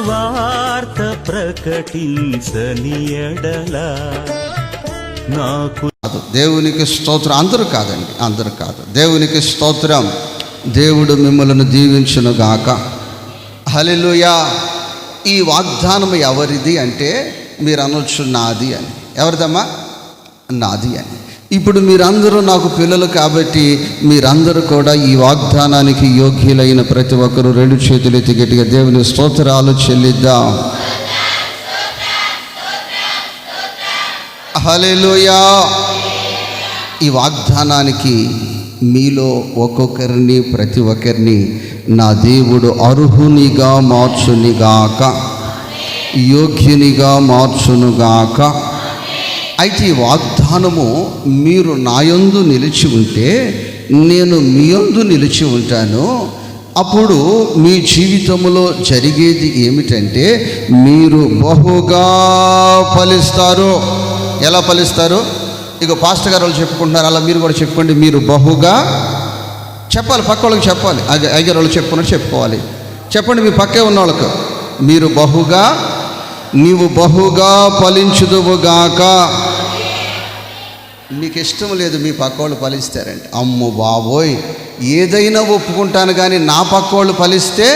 సువార్త ప్రకటించని ఎడల నాకు దేవునికి స్తోత్రం. అందరూ కాదండి, అందరూ కాదు. దేవునికి స్తోత్రం. దేవుడు మిమ్మల్ని దీవించును గాక. హల్లెలూయా. ఈ వాగ్దానం ఎవరిది అంటే మీరు అనొచ్చు నాది అని. ఎవరిదమ్మా? నాది అని. ఇప్పుడు మీరందరూ నాకు పిల్లలు కాబట్టి మీరందరూ కూడా ఈ వాగ్దానానికి యోగ్యులైన ప్రతి ఒక్కరూ రెండు చేతులు ఎత్తి గట్టిగా దేవుని స్తోత్రాలు చెల్లిద్దాం. హల్లెలూయా. ఈ వాగ్దానానికి మీలో ఒక్కొక్కరిని ప్రతి ఒక్కరిని నా దేవుడు అర్హునిగా మార్చునిగాక, యోగ్యునిగా మార్చునుగాక. అయితే ఈ వాగ్దానము మీరు నా యందు నిలిచి ఉంటే నేను మీ యందు నిలిచి ఉంటాను. అప్పుడు మీ జీవితంలో జరిగేది ఏమిటంటే మీరు బహుగా ఫలిస్తారు. ఎలా ఫలిస్తారు? ఇక పాస్టర్ గారు వాళ్ళు చెప్పుకుంటున్నారు, అలా మీరు కూడా చెప్పుకోండి. మీరు బహుగా చెప్పాలి, పక్క వాళ్ళకి చెప్పాలి. అయ్యారు వాళ్ళు చెప్పుకున్నట్టు చెప్పుకోవాలి. చెప్పండి మీ పక్కే ఉన్న వాళ్ళకు, మీరు బహుగా, నీవు బహుగా ఫలించుదువుగాక. మీకు ఇష్టం లేదు మీ పక్క వాళ్ళు ఫలిస్తారంటే, అమ్మో బాబోయ్ ఏదైనా ఒప్పుకుంటాను కానీ నా పక్క వాళ్ళు ఫలిస్తే,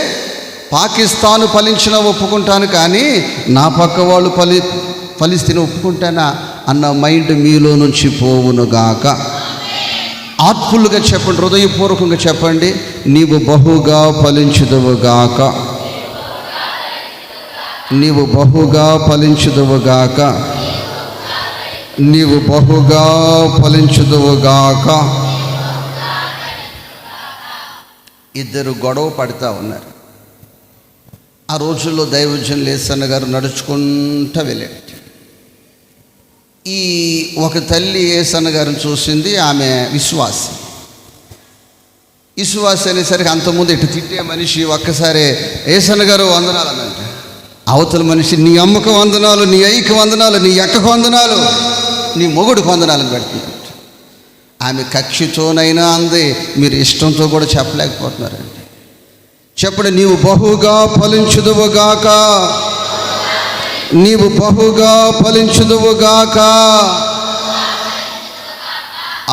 పాకిస్తాన్ ఫలించినా ఒప్పుకుంటాను కానీ నా పక్క వాళ్ళు ఫలిస్తే ఒప్పుకుంటానా అన్న మైండ్ మీలో నుంచి పోవునుగాక. ఆత్ఫుల్గా చెప్పండి, హృదయపూర్వకంగా చెప్పండి, నీవు బహుగా ఫలించుదువుగాక, నీవు బహుగా ఫలించుదువుగాక, నీవు బహుగా ఫలించుదువుగాక. ఇద్దరు గొడవ పడుతూ ఉన్నారు. ఆ రోజుల్లో దైవజనులు యేసన్న గారు నడుచుకుంటూ వెళ్ళాడు. ఈ ఒక తల్లి యేసన్న గారిని చూసింది, ఆమె విశ్వాసి అనేసరికి అంతకుముందు ఇటు తిట్టే మనిషి ఒక్కసారి యేసన్న గారు వందనాలు అనంట. అవతల మనిషి నీ అమ్మకు వందనాలు, నీ అయ్యకు వందనాలు, నీ అక్కకు వందనాలు, నీ మొగుడికి వందనాలను పెడుతుందంట. ఆమె కక్షితోనైనా అంది, మీరు ఇష్టంతో కూడా చెప్పలేకపోతున్నారండి. చెప్పండి, నీవు బహుగా ఫలించుదువుగాక, నీవు బహుగా ఫలించుదువుగాక.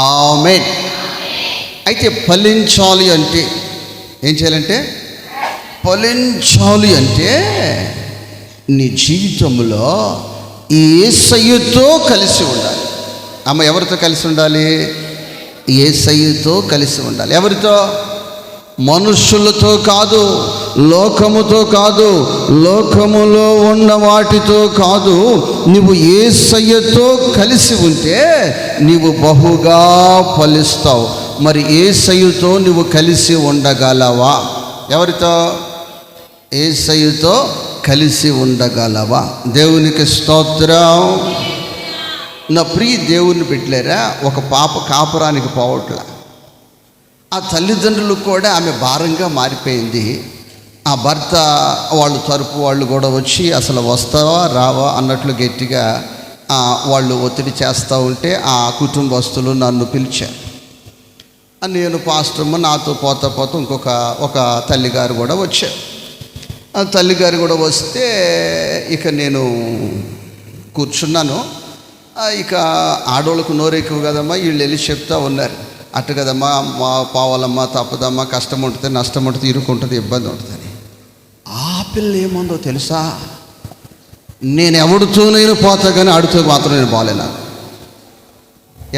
ఆమేన్. అయితే ఫలించాలి అంటే ఏం చేయాలంటే, ఫలించాలి అంటే నీ జీవితంలో యేసయ్యతో కలిసి ఉండాలి. అమ్మ ఎవరితో కలిసి ఉండాలి? యేసయ్యతో కలిసి ఉండాలి. ఎవరితో? మనుషులతో కాదు, లోకముతో కాదు, లోకములో ఉన్న వాటితో కాదు. నువ్వు యేసయ్యతో కలిసి ఉంటే నీవు బహుగా ఫలిస్తావు. మరి యేసయ్యతో నువ్వు కలిసి ఉండగలవా? ఎవరితో? యేసయ్యతో కలిసి ఉండగలవా? దేవునికి స్తోత్రం. నా ప్రియ దేవుని బిడ్డలారా, ఒక పాప కాపురానికి పోవట్ల. ఆ తల్లిదండ్రులు కూడా ఆమె భారంగా మారిపోయింది. ఆ భర్త వాళ్ళు తరపు వాళ్ళు కూడా వచ్చి అసలు వస్తావా రావా అన్నట్లు గట్టిగా వాళ్ళు ఒత్తిడి చేస్తూ ఉంటే ఆ కుటుంబస్తులు నన్ను పిలిచారు. నేను పాస్టర్మ, నాతో పోతా ఒక తల్లిగారు కూడా వచ్చారు. ఆ తల్లిగారు కూడా వస్తే ఇక నేను కూర్చున్నాను. ఇక ఆడవాళ్ళకు నోరెక్కువ కదమ్మా, వీళ్ళు వెళ్ళి చెప్తా ఉన్నారు, అట్టు కదమ్మా, మా పావాలమ్మా, తప్పదమ్మా, కష్టం ఉంటుంది, నష్టం ఉంటుంది, ఇరుక్కుంటుంది, ఇబ్బంది ఉంటుందని. ఆ పిల్ల ఏముందో తెలుసా, నేను ఎవడితో నేను పోతా కానీ ఆడితో మాత్రం నేను బాలేనా.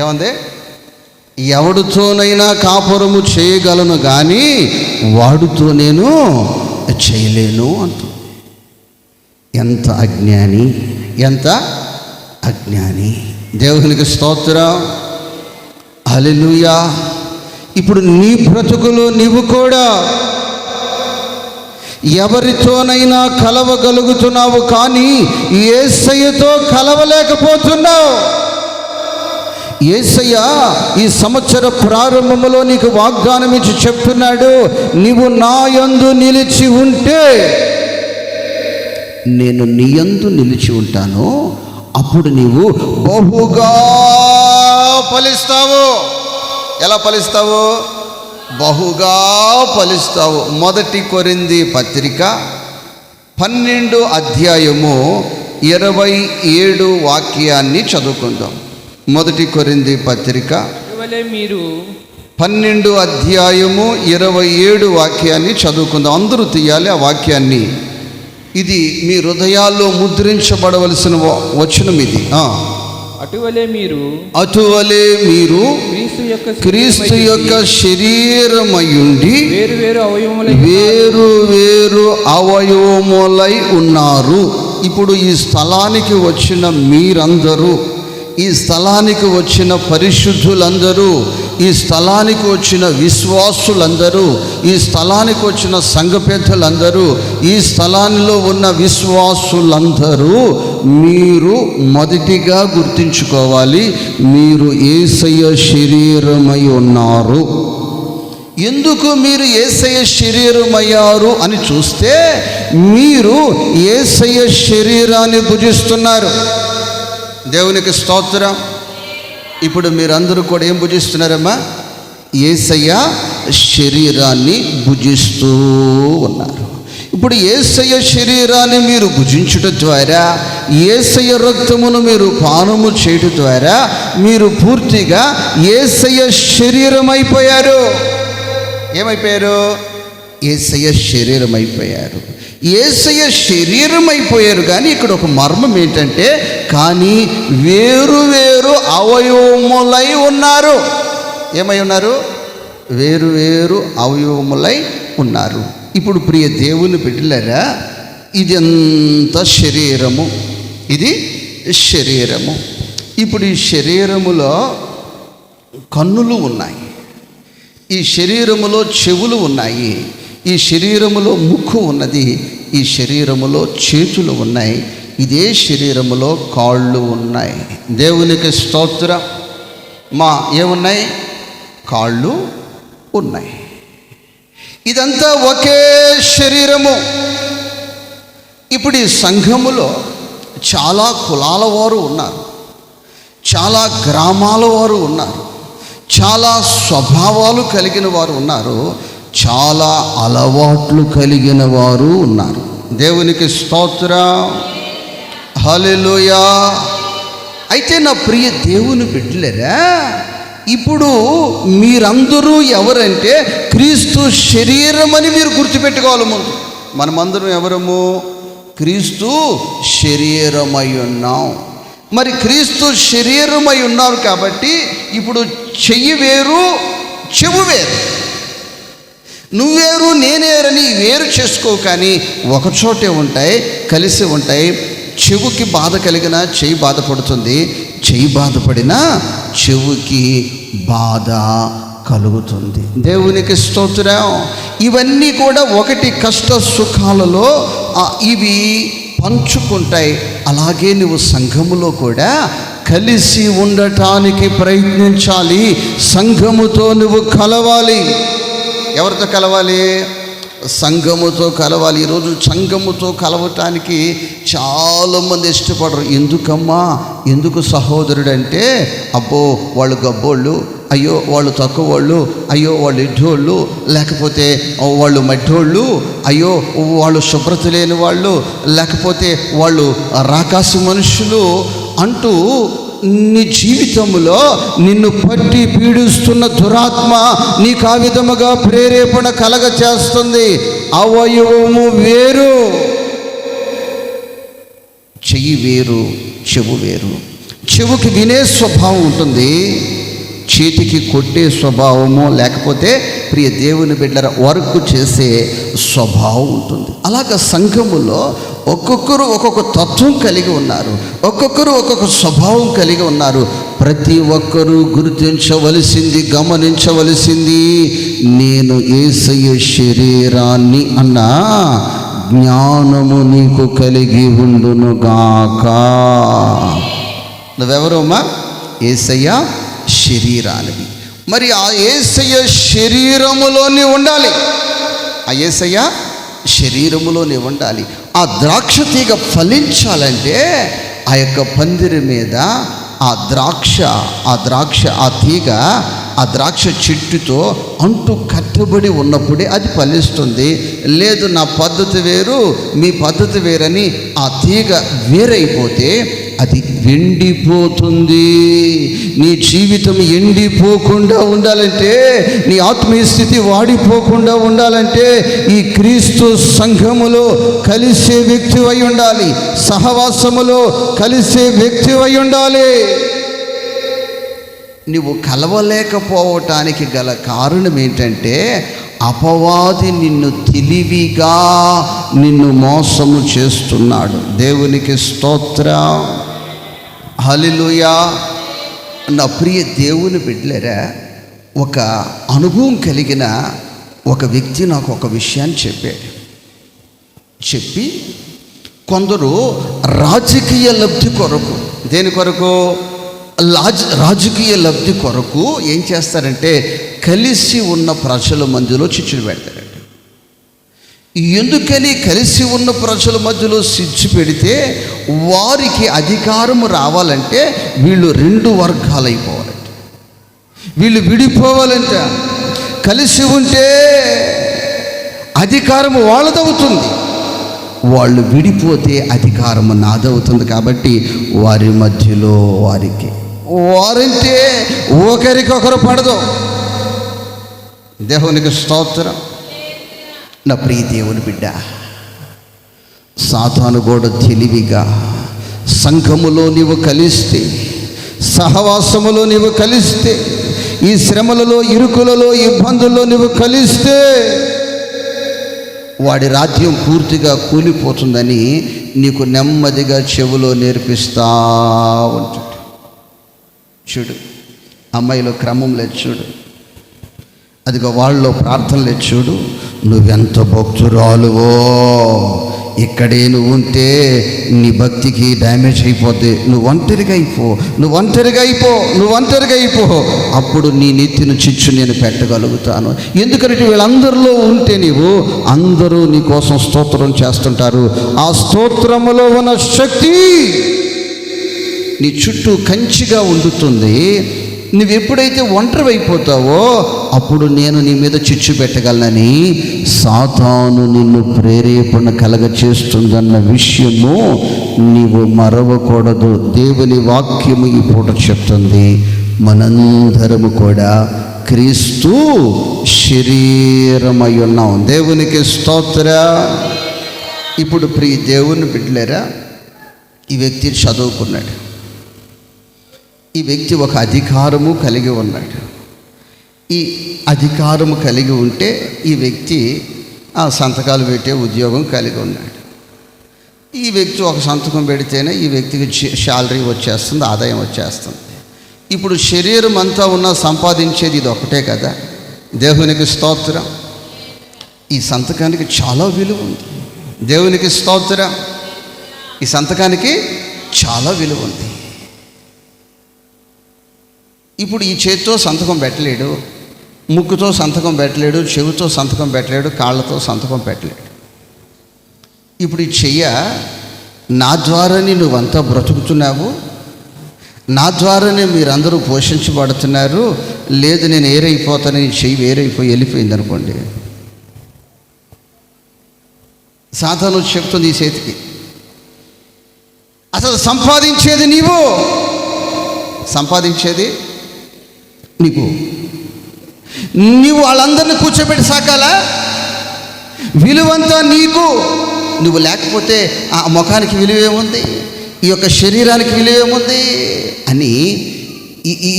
ఏమంది? ఎవడితోనైనా కాపురము చేయగలను కానీ వాడితో నేను చేయలేను అంటుంది. ఎంత అజ్ఞాని, ఎంత అజ్ఞాని. దేవునికి స్తోత్రం. హల్లెలూయా. ఇప్పుడు నీ బ్రతుకులో నీవు కూడా ఎవరితోనైనా కలవగలుగుతున్నావు కానీ యేసయ్యతో కలవలేకపోతున్నావు. యేసయ్య ఈ సంవత్సర ప్రారంభంలో నీకు వాగ్దానం ఇచ్చి చెప్తున్నాడు, నీవు నా యందు నిలిచి ఉంటే నేను నీ యందు నిలిచి ఉంటాను, అప్పుడు నీవు బహుగా ఫలిస్తావు. ఎలా ఫలిస్తావు? బహుగా ఫలిస్తావు. 1 కొరింథీ పత్రిక 12 అధ్యాయము 27 వాక్యాన్ని చదువుకుందాం. 1 కొరింథీ పత్రిక అటువలే మీరు 12 అధ్యాయము 27 వాక్యాన్ని చదువుకుందాం. అందరూ తీయాలి ఆ వాక్యాన్ని. ఇది మీ హృదయాల్లో ముద్రించబడవలసిన వచనం ఇది. అటువలే మీరు క్రీస్తు యొక్క శరీరమయుండి వేరు వేరు అవయవములై ఉన్నారు. ఇప్పుడు ఈ స్థలానికి వచ్చిన మీరందరూ, ఈ స్థలానికి వచ్చిన పరిశుద్ధులందరూ, ఈ స్థలానికి వచ్చిన విశ్వాసులందరూ, ఈ స్థలానికి వచ్చిన సంఘ పెద్దలందరూ, ఈ స్థలానిలో ఉన్న విశ్వాసులందరూ మీరు మొదటిగా గుర్తుంచుకోవాలి, మీరు యేసయ్య శరీరమై ఉన్నారు. ఎందుకు మీరు యేసయ్య శరీరమయ్యారు అని చూస్తే, మీరు యేసయ్య శరీరాన్ని భుజిస్తున్నారు. దేవునికి స్తోత్రం. ఇప్పుడు మీరందరూ కూడా ఏం భుజిస్తున్నారమ్మా? యేసయ్య శరీరాన్ని భుజిస్తూ ఉన్నారు. ఇప్పుడు యేసయ్య శరీరాన్ని మీరు భుజించుట ద్వారా, యేసయ్య రక్తమును మీరు పానము చేయడం ద్వారా మీరు పూర్తిగా యేసయ్య శరీరం అయిపోయారు. ఏమైపోయారు? యేసయ్య శరీరం అయిపోయారు. యేసయ్య శరీరం అయిపోయారు. కానీ ఇక్కడ ఒక మర్మం ఏంటంటే, కానీ వేరు వేరు అవయవములై ఉన్నారు. ఏమై ఉన్నారు? వేరు వేరు అవయవములై ఉన్నారు. ఇప్పుడు ప్రియ దేవుని బిడ్డలారా, ఇది ఎంత శరీరము, ఇది శరీరము. ఇప్పుడు ఈ శరీరములో కన్నులు ఉన్నాయి, ఈ శరీరములో చెవులు ఉన్నాయి, ఈ శరీరములో ముక్కు ఉన్నది, ఈ శరీరములో చేతులు ఉన్నాయి, ఇదే శరీరములో కాళ్ళు ఉన్నాయి. దేవునికి స్తోత్రం. ఏమున్నాయి? కాళ్ళు ఉన్నాయి. ఇదంతా ఒకే శరీరము. ఇప్పుడు ఈ సంఘములో చాలా కులాల వారు ఉన్నారు, చాలా గ్రామాల వారు ఉన్నారు, చాలా స్వభావాలు కలిగిన వారు ఉన్నారు, చాలా అలవాట్లు కలిగిన వారు ఉన్నారు. దేవునికి స్తోత్రం. హల్లెలూయా. అయితే నా ప్రియ దేవుని బిడ్డలారా, ఇప్పుడు మీరందరూ ఎవరంటే క్రీస్తు శరీరం అని మీరు గుర్తుపెట్టుకోవాలి. ముందు మనమందరం ఎవరము? క్రీస్తు శరీరమై ఉన్నాం. మరి క్రీస్తు శరీరమై ఉన్నారు కాబట్టి ఇప్పుడు చెయ్యి వేరు, చెవు వేరు, నువ్వేరు నేనేరని వేరు చేసుకో, కానీ ఒకచోటే ఉంటాయి, కలిసి ఉంటాయి. చెవుకి బాధ కలిగినా చెయ్యి బాధపడుతుంది, చెయ్యి బాధపడినా చెవుకి బాధ కలుగుతుంది. దేవునికి స్తోత్రం. ఇవన్నీ కూడా ఒకటి కష్ట సుఖాలలో ఇవి పంచుకుంటాయి. అలాగే నువ్వు సంఘములో కూడా కలిసి ఉండటానికి ప్రయత్నించాలి. సంఘముతో నువ్వు కలవాలి. ఎవరితో కలవాలి? సంఘముతో కలవాలి. ఈరోజు సంఘముతో కలవటానికి చాలామంది ఇష్టపడరు. ఎందుకమ్మా, ఎందుకు సహోదరుడు అంటే, అబ్బో వాళ్ళు గబ్బోళ్ళు, అయ్యో వాళ్ళు తక్కువ వాళ్ళు, అయ్యో వాళ్ళు ఎడ్డోళ్ళు, లేకపోతే వాళ్ళు మడ్డోళ్ళు, అయ్యో వాళ్ళు శుభ్రత లేని వాళ్ళు, లేకపోతే వాళ్ళు రాకాసి మనుషులు అంటూ నీ జీవితంలో నిన్ను పట్టి పీడిస్తున్న దురాత్మ నీకు ఆ విధముగా ప్రేరేపణ కలగ చేస్తుంది. అవయవము వేరు, చెయ్యి వేరు, చెవు వేరు. చెవుకి వినే స్వభావం ఉంటుంది, చేతికి కొట్టే స్వభావము, లేకపోతే ప్రియ దేవుని బిడ్డల వర్క్ చేసే స్వభావం ఉంటుంది. అలాగ సంఘములో ఒక్కొక్కరు ఒక్కొక్క తత్వం కలిగి ఉన్నారు, ఒక్కొక్కరు ఒక్కొక్క స్వభావం కలిగి ఉన్నారు. ప్రతి ఒక్కరూ గుర్తించవలసింది, గమనించవలసింది, నేను యేసయ్య శరీరాన్ని అన్న జ్ఞానము నీకు కలిగి ఉండునుగాక. నువ్వెవరమ్మా? యేసయ్య శరీరానివి. మరి ఆ యేసయ్య శరీరములోనే ఉండాలి, ఆ యేసయ్య శరీరములోనే ఉండాలి. ఆ ద్రాక్ష తీగ ఫలించాలంటే ఆ యొక్క పందిరి మీద ఆ తీగ ఆ ద్రాక్ష చెట్టుతో అంటు కట్టబడి ఉన్నప్పుడే అది ఫలిస్తుంది. లేదు నా పద్ధతి వేరు మీ పద్ధతి వేరని ఆ తీగ వేరైపోతే అది ఎండిపోతుంది. నీ జీవితం ఎండిపోకుండా ఉండాలంటే, నీ ఆత్మీయ స్థితి వాడిపోకుండా ఉండాలంటే ఈ క్రీస్తు సంఘములో కలిసే వ్యక్తి అయి ఉండాలి, సహవాసములో కలిసే వ్యక్తి అయి ఉండాలి. నువ్వు కలవలేకపోవటానికి గల కారణం ఏంటంటే, అపవాది నిన్ను తెలివిగా నిన్ను మోసము చేస్తున్నాడు. దేవునికి స్తోత్రం, హల్లెలూయా. నా ప్రియ దేవుని బిడ్డలారా, ఒక అనుభవం కలిగిన ఒక వ్యక్తి నాకు ఒక విషయాన్ని చెప్పి కొందరు రాజకీయ లబ్ధి కొరకు, దేని కొరకు? రాజకీయ లబ్ధి కొరకు ఏం చేస్తారంటే, కలిసి ఉన్న ప్రజల మధ్యలో చిచ్చులు పెడతారంట. ఎందుకని కలిసి ఉన్న ప్రజల మధ్యలో చిచ్చు పెడితే, వారికి అధికారం రావాలంటే వీళ్ళు రెండు వర్గాలైపోవాలంట, వీళ్ళు విడిపోవాలంట. కలిసి ఉంటే అధికారం వాళ్ళదవుతుంది, వాళ్ళు విడిపోతే అధికారం నాదవుతుంది. కాబట్టి వారి మధ్యలో వారంటే ఒకరికొకరు పడదు. దేవునికి స్తోత్రం. నా ప్రియ దేవుని బిడ్డ, సాతాను కూడా తెలివిగా సంఘములో నీవు కలిస్తే, సహవాసములో నీవు కలిస్తే, ఈ శ్రమలలో, ఇరుకులలో, ఇబ్బందుల్లో నీవు కలిస్తే వాడి రాజ్యం పూర్తిగా కూలిపోతుందని నీకు నెమ్మదిగా చెవులో నేర్పిస్తూ ఉంటాడు. చూడు, అమ్మాయిలో క్రమం లేదు చూడు, అదిగో వాళ్ళలో ప్రార్థన లేదు చూడు. నువ్వెంత భక్తురాలువో, ఇక్కడే నువ్వు ఉంటే నీ భక్తికి డ్యామేజ్ అయిపోద్ది. నువ్వు ఒంటరిగా అయిపో, అప్పుడు నీ నెత్తిన చిచ్చు నేను పెట్టగలుగుతాను. ఎందుకంటే వీళ్ళందరిలో ఉంటే నీవు, అందరూ నీ కోసం స్తోత్రం చేస్తుంటారు. ఆ స్తోత్రములో ఉన్న శక్తి నీ చుట్టూ కంచిగా ఉండుతుంది. నువ్వు ఎప్పుడైతే ఒంటరి అయిపోతావో అప్పుడు నేను నీ మీద చిచ్చు పెట్టగలనని సాతాను నిన్ను ప్రేరేపణ కలగ చేస్తుందన్న విషయము నీవు మరవకూడదు. దేవుని వాక్యము ఈ పూట చెప్తుంది, మనందరము కూడా క్రీస్తు శరీరమై ఉన్నాం. దేవునికి స్తోత్రం. ఇప్పుడు ప్రియ దేవుని బిడ్డలారా, ఈ వ్యక్తి చదువుకున్నాడు, ఈ వ్యక్తి ఒక అధికారము కలిగి ఉన్నాడు. ఈ అధికారము కలిగి ఉంటే ఈ వ్యక్తి ఆ సంతకాలు పెట్టే ఉద్యోగం కలిగి ఉన్నాడు. ఈ వ్యక్తి ఒక సంతకం పెడితేనే ఈ వ్యక్తికి శాలరీ వచ్చేస్తుంది, ఆదాయం వచ్చేస్తుంది. ఇప్పుడు శరీరం అంతా ఉన్నా సంపాదించేది ఇది ఒకటే కదా. దేవునికి స్తోత్రం. ఈ సంతకానికి చాలా విలువ ఉంది. దేవునికి స్తోత్రం. ఈ సంతకానికి చాలా విలువ ఉంది. ఇప్పుడు ఈ చేతితో సంతకం పెట్టలేడు, ముక్కుతో సంతకం పెట్టలేడు, చెవితో సంతకం పెట్టలేడు, కాళ్ళతో సంతకం పెట్టలేడు. ఇప్పుడు ఈ చెయ్య నా ద్వారానే నువ్వంతా బ్రతుకుతున్నావు, నా ద్వారానే మీరందరూ పోషించబడుతున్నారు, లేదు నేను ఏరైపోతానని చెయ్యి వేరైపోయి వెళ్ళిపోయింది అనుకోండి. సాతాను చెప్తుంది ఈ చేతికి, అసలు సంపాదించేది నీవు వాళ్ళందరినీ కూర్చోబెట్టి సాకాలా? విలువంతా నీకు. నువ్వు లేకపోతే ఆ ముఖానికి విలువేముంది, ఈ యొక్క శరీరానికి విలువేముంది అని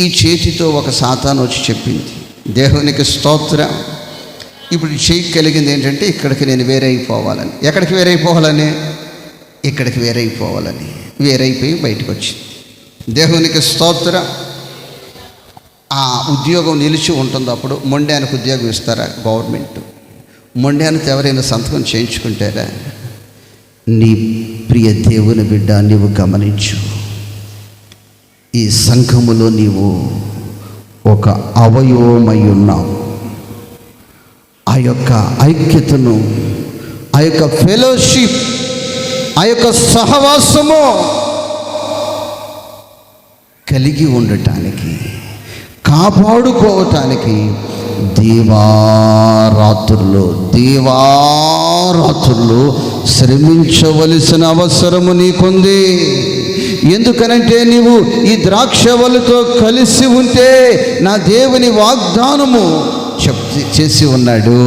ఈ చేతితో ఒక సాతాను వచ్చి చెప్పింది. దేవునికి స్తోత్రం. ఇప్పుడు చేయి కలిగింది ఏంటంటే, ఇక్కడికి నేను వేరైపోవాలని. ఎక్కడికి వేరైపోవాలని? ఇక్కడికి వేరైపోవాలని. వేరైపోయి బయటకు వచ్చింది. దేవునికి స్తోత్రం. ఆ ఉద్యోగం నిలిచి ఉంటుంది. అప్పుడు మొండానికి ఉద్యోగం ఇస్తారా గవర్నమెంట్? మొండానికి ఎవరైనా సంతకం చేయించుకుంటారా? నీ ప్రియ దేవుని బిడ్డ, నీవు గమనించు, ఈ సంఘములో నీవు ఒక అవయవమై ఉన్నావు. ఆ యొక్క ఐక్యతను, ఆ యొక్క ఫెలోషిప్, ఆ యొక్క సహవాసము కలిగి ఉండటానికి, కాపాడుకోవటానికి దీవారాత్రులు శ్రమించవలసిన అవసరము నీకుంది. ఎందుకనంటే నీవు ఈ ద్రాక్షవల్లితో కలిసి ఉంటే నా దేవుని వాగ్దానము చేసి ఉన్నాడు,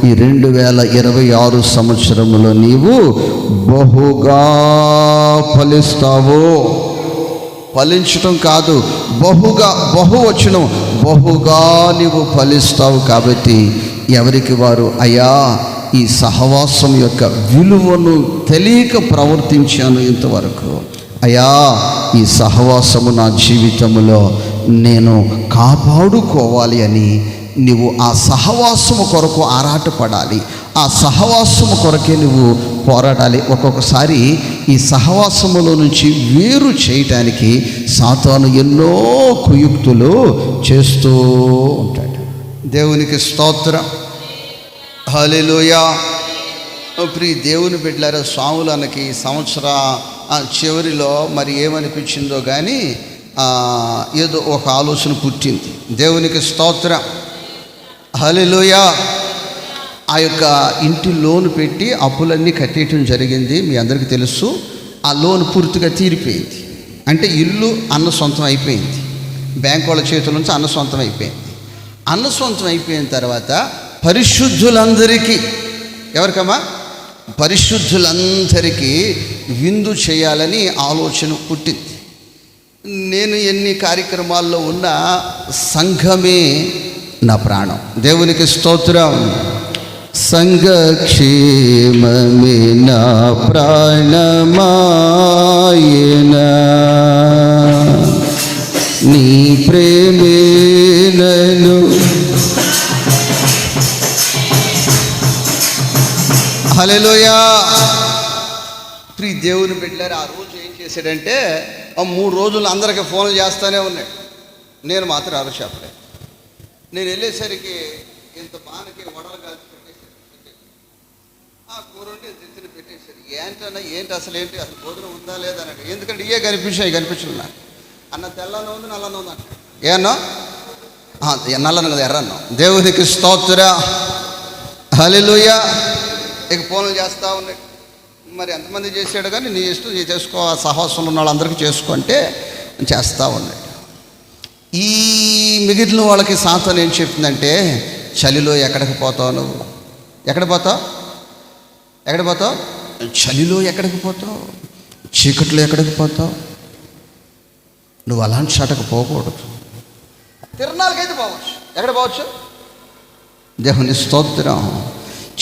ఈ 2026 సంవత్సరములో నీవు బహుగా ఫలిస్తావు. ఫలించటం కాదు, బహువచనం, బహుగా నీవు ఫలిస్తావు. కాబట్టి ఎవరికి వారు అయ్యా ఈ సహవాసం యొక్క విలువను తెలియక ప్రవర్తించాను ఇంతవరకు, అయ్యా ఈ సహవాసము నా జీవితంలో నేను కాపాడుకోవాలి అని నీవు ఆ సహవాసము కొరకు ఆరాటపడాలి. ఆ సహవాసము కొరకే నువ్వు పోరాడాలి. ఒక్కొక్కసారి ఈ సహవాసములో నుంచి వేరు చేయటానికి సాతాను ఎన్నో కుయుక్తులు చేస్తూ ఉంటాడు. దేవునికి స్తోత్రం, హల్లెలూయా. ప్రియ దేవుని బిడ్డలారా, స్వాములకి సంవత్సర చివరిలో మరి ఏమనిపించిందో కానీ ఏదో ఒక ఆలోచన పుట్టింది. దేవునికి స్తోత్రం, హల్లెలూయా. ఆ యొక్క ఇంటి లోన్ పెట్టి అప్పులన్నీ కట్టేయటం జరిగింది. మీ అందరికీ తెలుసు. ఆ లోన్ పూర్తిగా తీరిపోయింది. అంటే ఇల్లు అన్న సొంతం అయిపోయింది. బ్యాంక్ వాళ్ళ చేతుల నుంచి అన్న సొంతం అయిపోయింది. అన్న సొంతం అయిపోయిన తర్వాత పరిశుద్ధులందరికీ, ఎవరికమ్మా? పరిశుద్ధులందరికీ విందు చేయాలని ఆలోచన పుట్టింది. నేను ఎన్ని కార్యక్రమాల్లో ఉన్నా సంఘమే నా ప్రాణం. దేవునికి స్తోత్రం. సంఘక్షేమమే నా ప్రాణమాయనా, నీ ప్రేమే నన్ను. హల్లెలూయా. ప్రియ దేవుని బిడ్డలారా, ఆ రోజు ఏం చేశాడంటే 3 రోజులు అందరికీ ఫోన్లు చేస్తూనే ఉన్నాడు. నేను మాత్రం ఎవరు చెప్పలేదు. నేను వెళ్ళేసరికి ఇంత బాణకి వడలు కాల్చి పెట్టేశారు. ఆ కూరండి తెచ్చిన పెట్టేశారు. ఏంటి అసలు భోజనం ఉందా లేదా అన్నాడు. ఎందుకంటే ఇవే కనిపించలేదు నాకు. అన్న తెల్లన ఉంది, నల్లన ఉంది అంట. ఏ అన్నా? నల్లను కదా, ఎర్రన్నం. దేవునికి స్తోత్రం, హల్లెలూయా. ఇక ఫోన్లు చేస్తూ ఉన్నాడు. మరి ఎంతమంది చేశాడు కానీ నీ ఇష్టం చేసుకో, ఆ సహవాసంలో ఉన్న వాళ్ళందరికీ చేసుకుంటే చేస్తూ ఉన్నాడు. ఈ మిగిలిన వాళ్ళకి సాతాను ఏం చెప్తుందంటే, చలిలో ఎక్కడికి పోతావు నువ్వు? ఎక్కడ పోతావు? చలిలో ఎక్కడికి పోతావు? చీకట్లో ఎక్కడికి పోతావు? నువ్వు అలాంటి చాటకు పోకూడదు. తిరణాలకైతే పోవచ్చు. ఎక్కడ పోవచ్చు? దేవుని స్తోత్రం.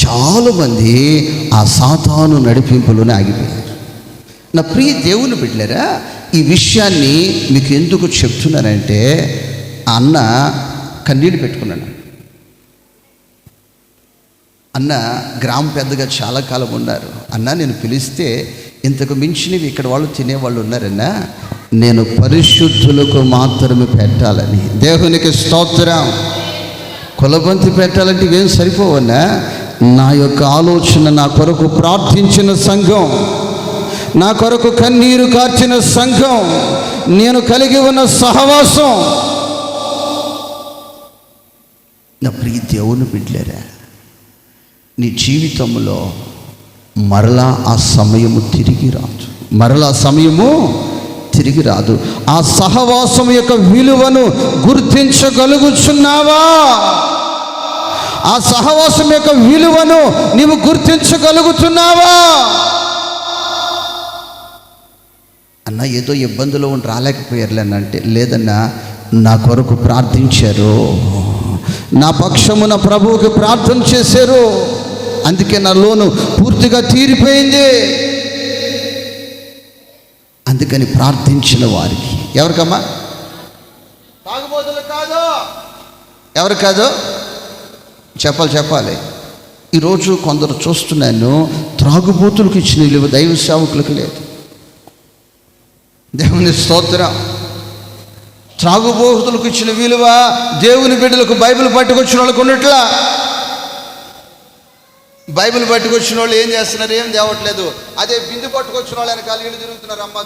చాలామంది ఆ సాతాను నడిపింపులోనే ఆగిపోయారు. నా ప్రియ దేవుని బిడ్డలారా, ఈ విషయాన్ని మీకు ఎందుకు చెప్తున్నానంటే, అన్న కన్నీళ్ళు పెట్టుకున్నాడు. అన్న గ్రామ పెద్దగా చాలా కాలం ఉన్నారు. అన్న నేను పిలిస్తే ఇంతకు మించినవి ఇక్కడ వాళ్ళు తినేవాళ్ళు ఉన్నారన్నా, నేను పరిశుద్ధులకు మాత్రమే పెట్టాలని. దేవునికి స్తోత్రం. కులబంతి పెట్టాలంటే ఇవేం సరిపోవన్నా. నా యొక్క ఆలోచన, నా కొరకు ప్రార్థించిన సంఘం, నా కొరకు కన్నీరు కార్చిన సంఘం, నేను కలిగి ఉన్న సహవాసం. నా ప్రియ దేవుని బిడ్డలారా, నీ జీవితంలో మరలా ఆ సమయము తిరిగి రాదు. ఆ సహవాసం యొక్క విలువను గుర్తించగలుగుచున్నావా? ఆ సహవాసం యొక్క విలువను నీవు గుర్తించగలుగుతున్నావా? అన్న ఏదో ఇబ్బందులు ఉండి రాలేకపోయారులేనంటే, లేదన్నా నా కొరకు ప్రార్థించారు, నా పక్షమున ప్రభువుకి ప్రార్థన చేశారు, అందుకే నా లోను పూర్తిగా తీరిపోయింది. అందుకని ప్రార్థించిన వారికి, ఎవరికమ్మా? తాగుబోతులు కాదు. ఎవరు కాదు? చెప్పాలి. ఈరోజు కొందరు చూస్తున్నాను, త్రాగుబోతులకు ఇచ్చిన విలువ దైవ సేవకులకు లేదు. దేవుని స్తోత్రం. త్రాగుబోతులకు ఇచ్చిన విలువ దేవుని బిడ్డలకు, బైబిల్ పట్టుకొచ్చిన వాళ్ళకు ఉన్నట్లా. బైబిల్ పట్టుకొచ్చిన వాళ్ళు ఏం చేస్తున్నారు? ఏం తేవట్లేదు. అదే బిందు పట్టుకొచ్చిన వాళ్ళు వెనకాల ఇళ్ళు తిరుగుతున్నారు. అమ్మ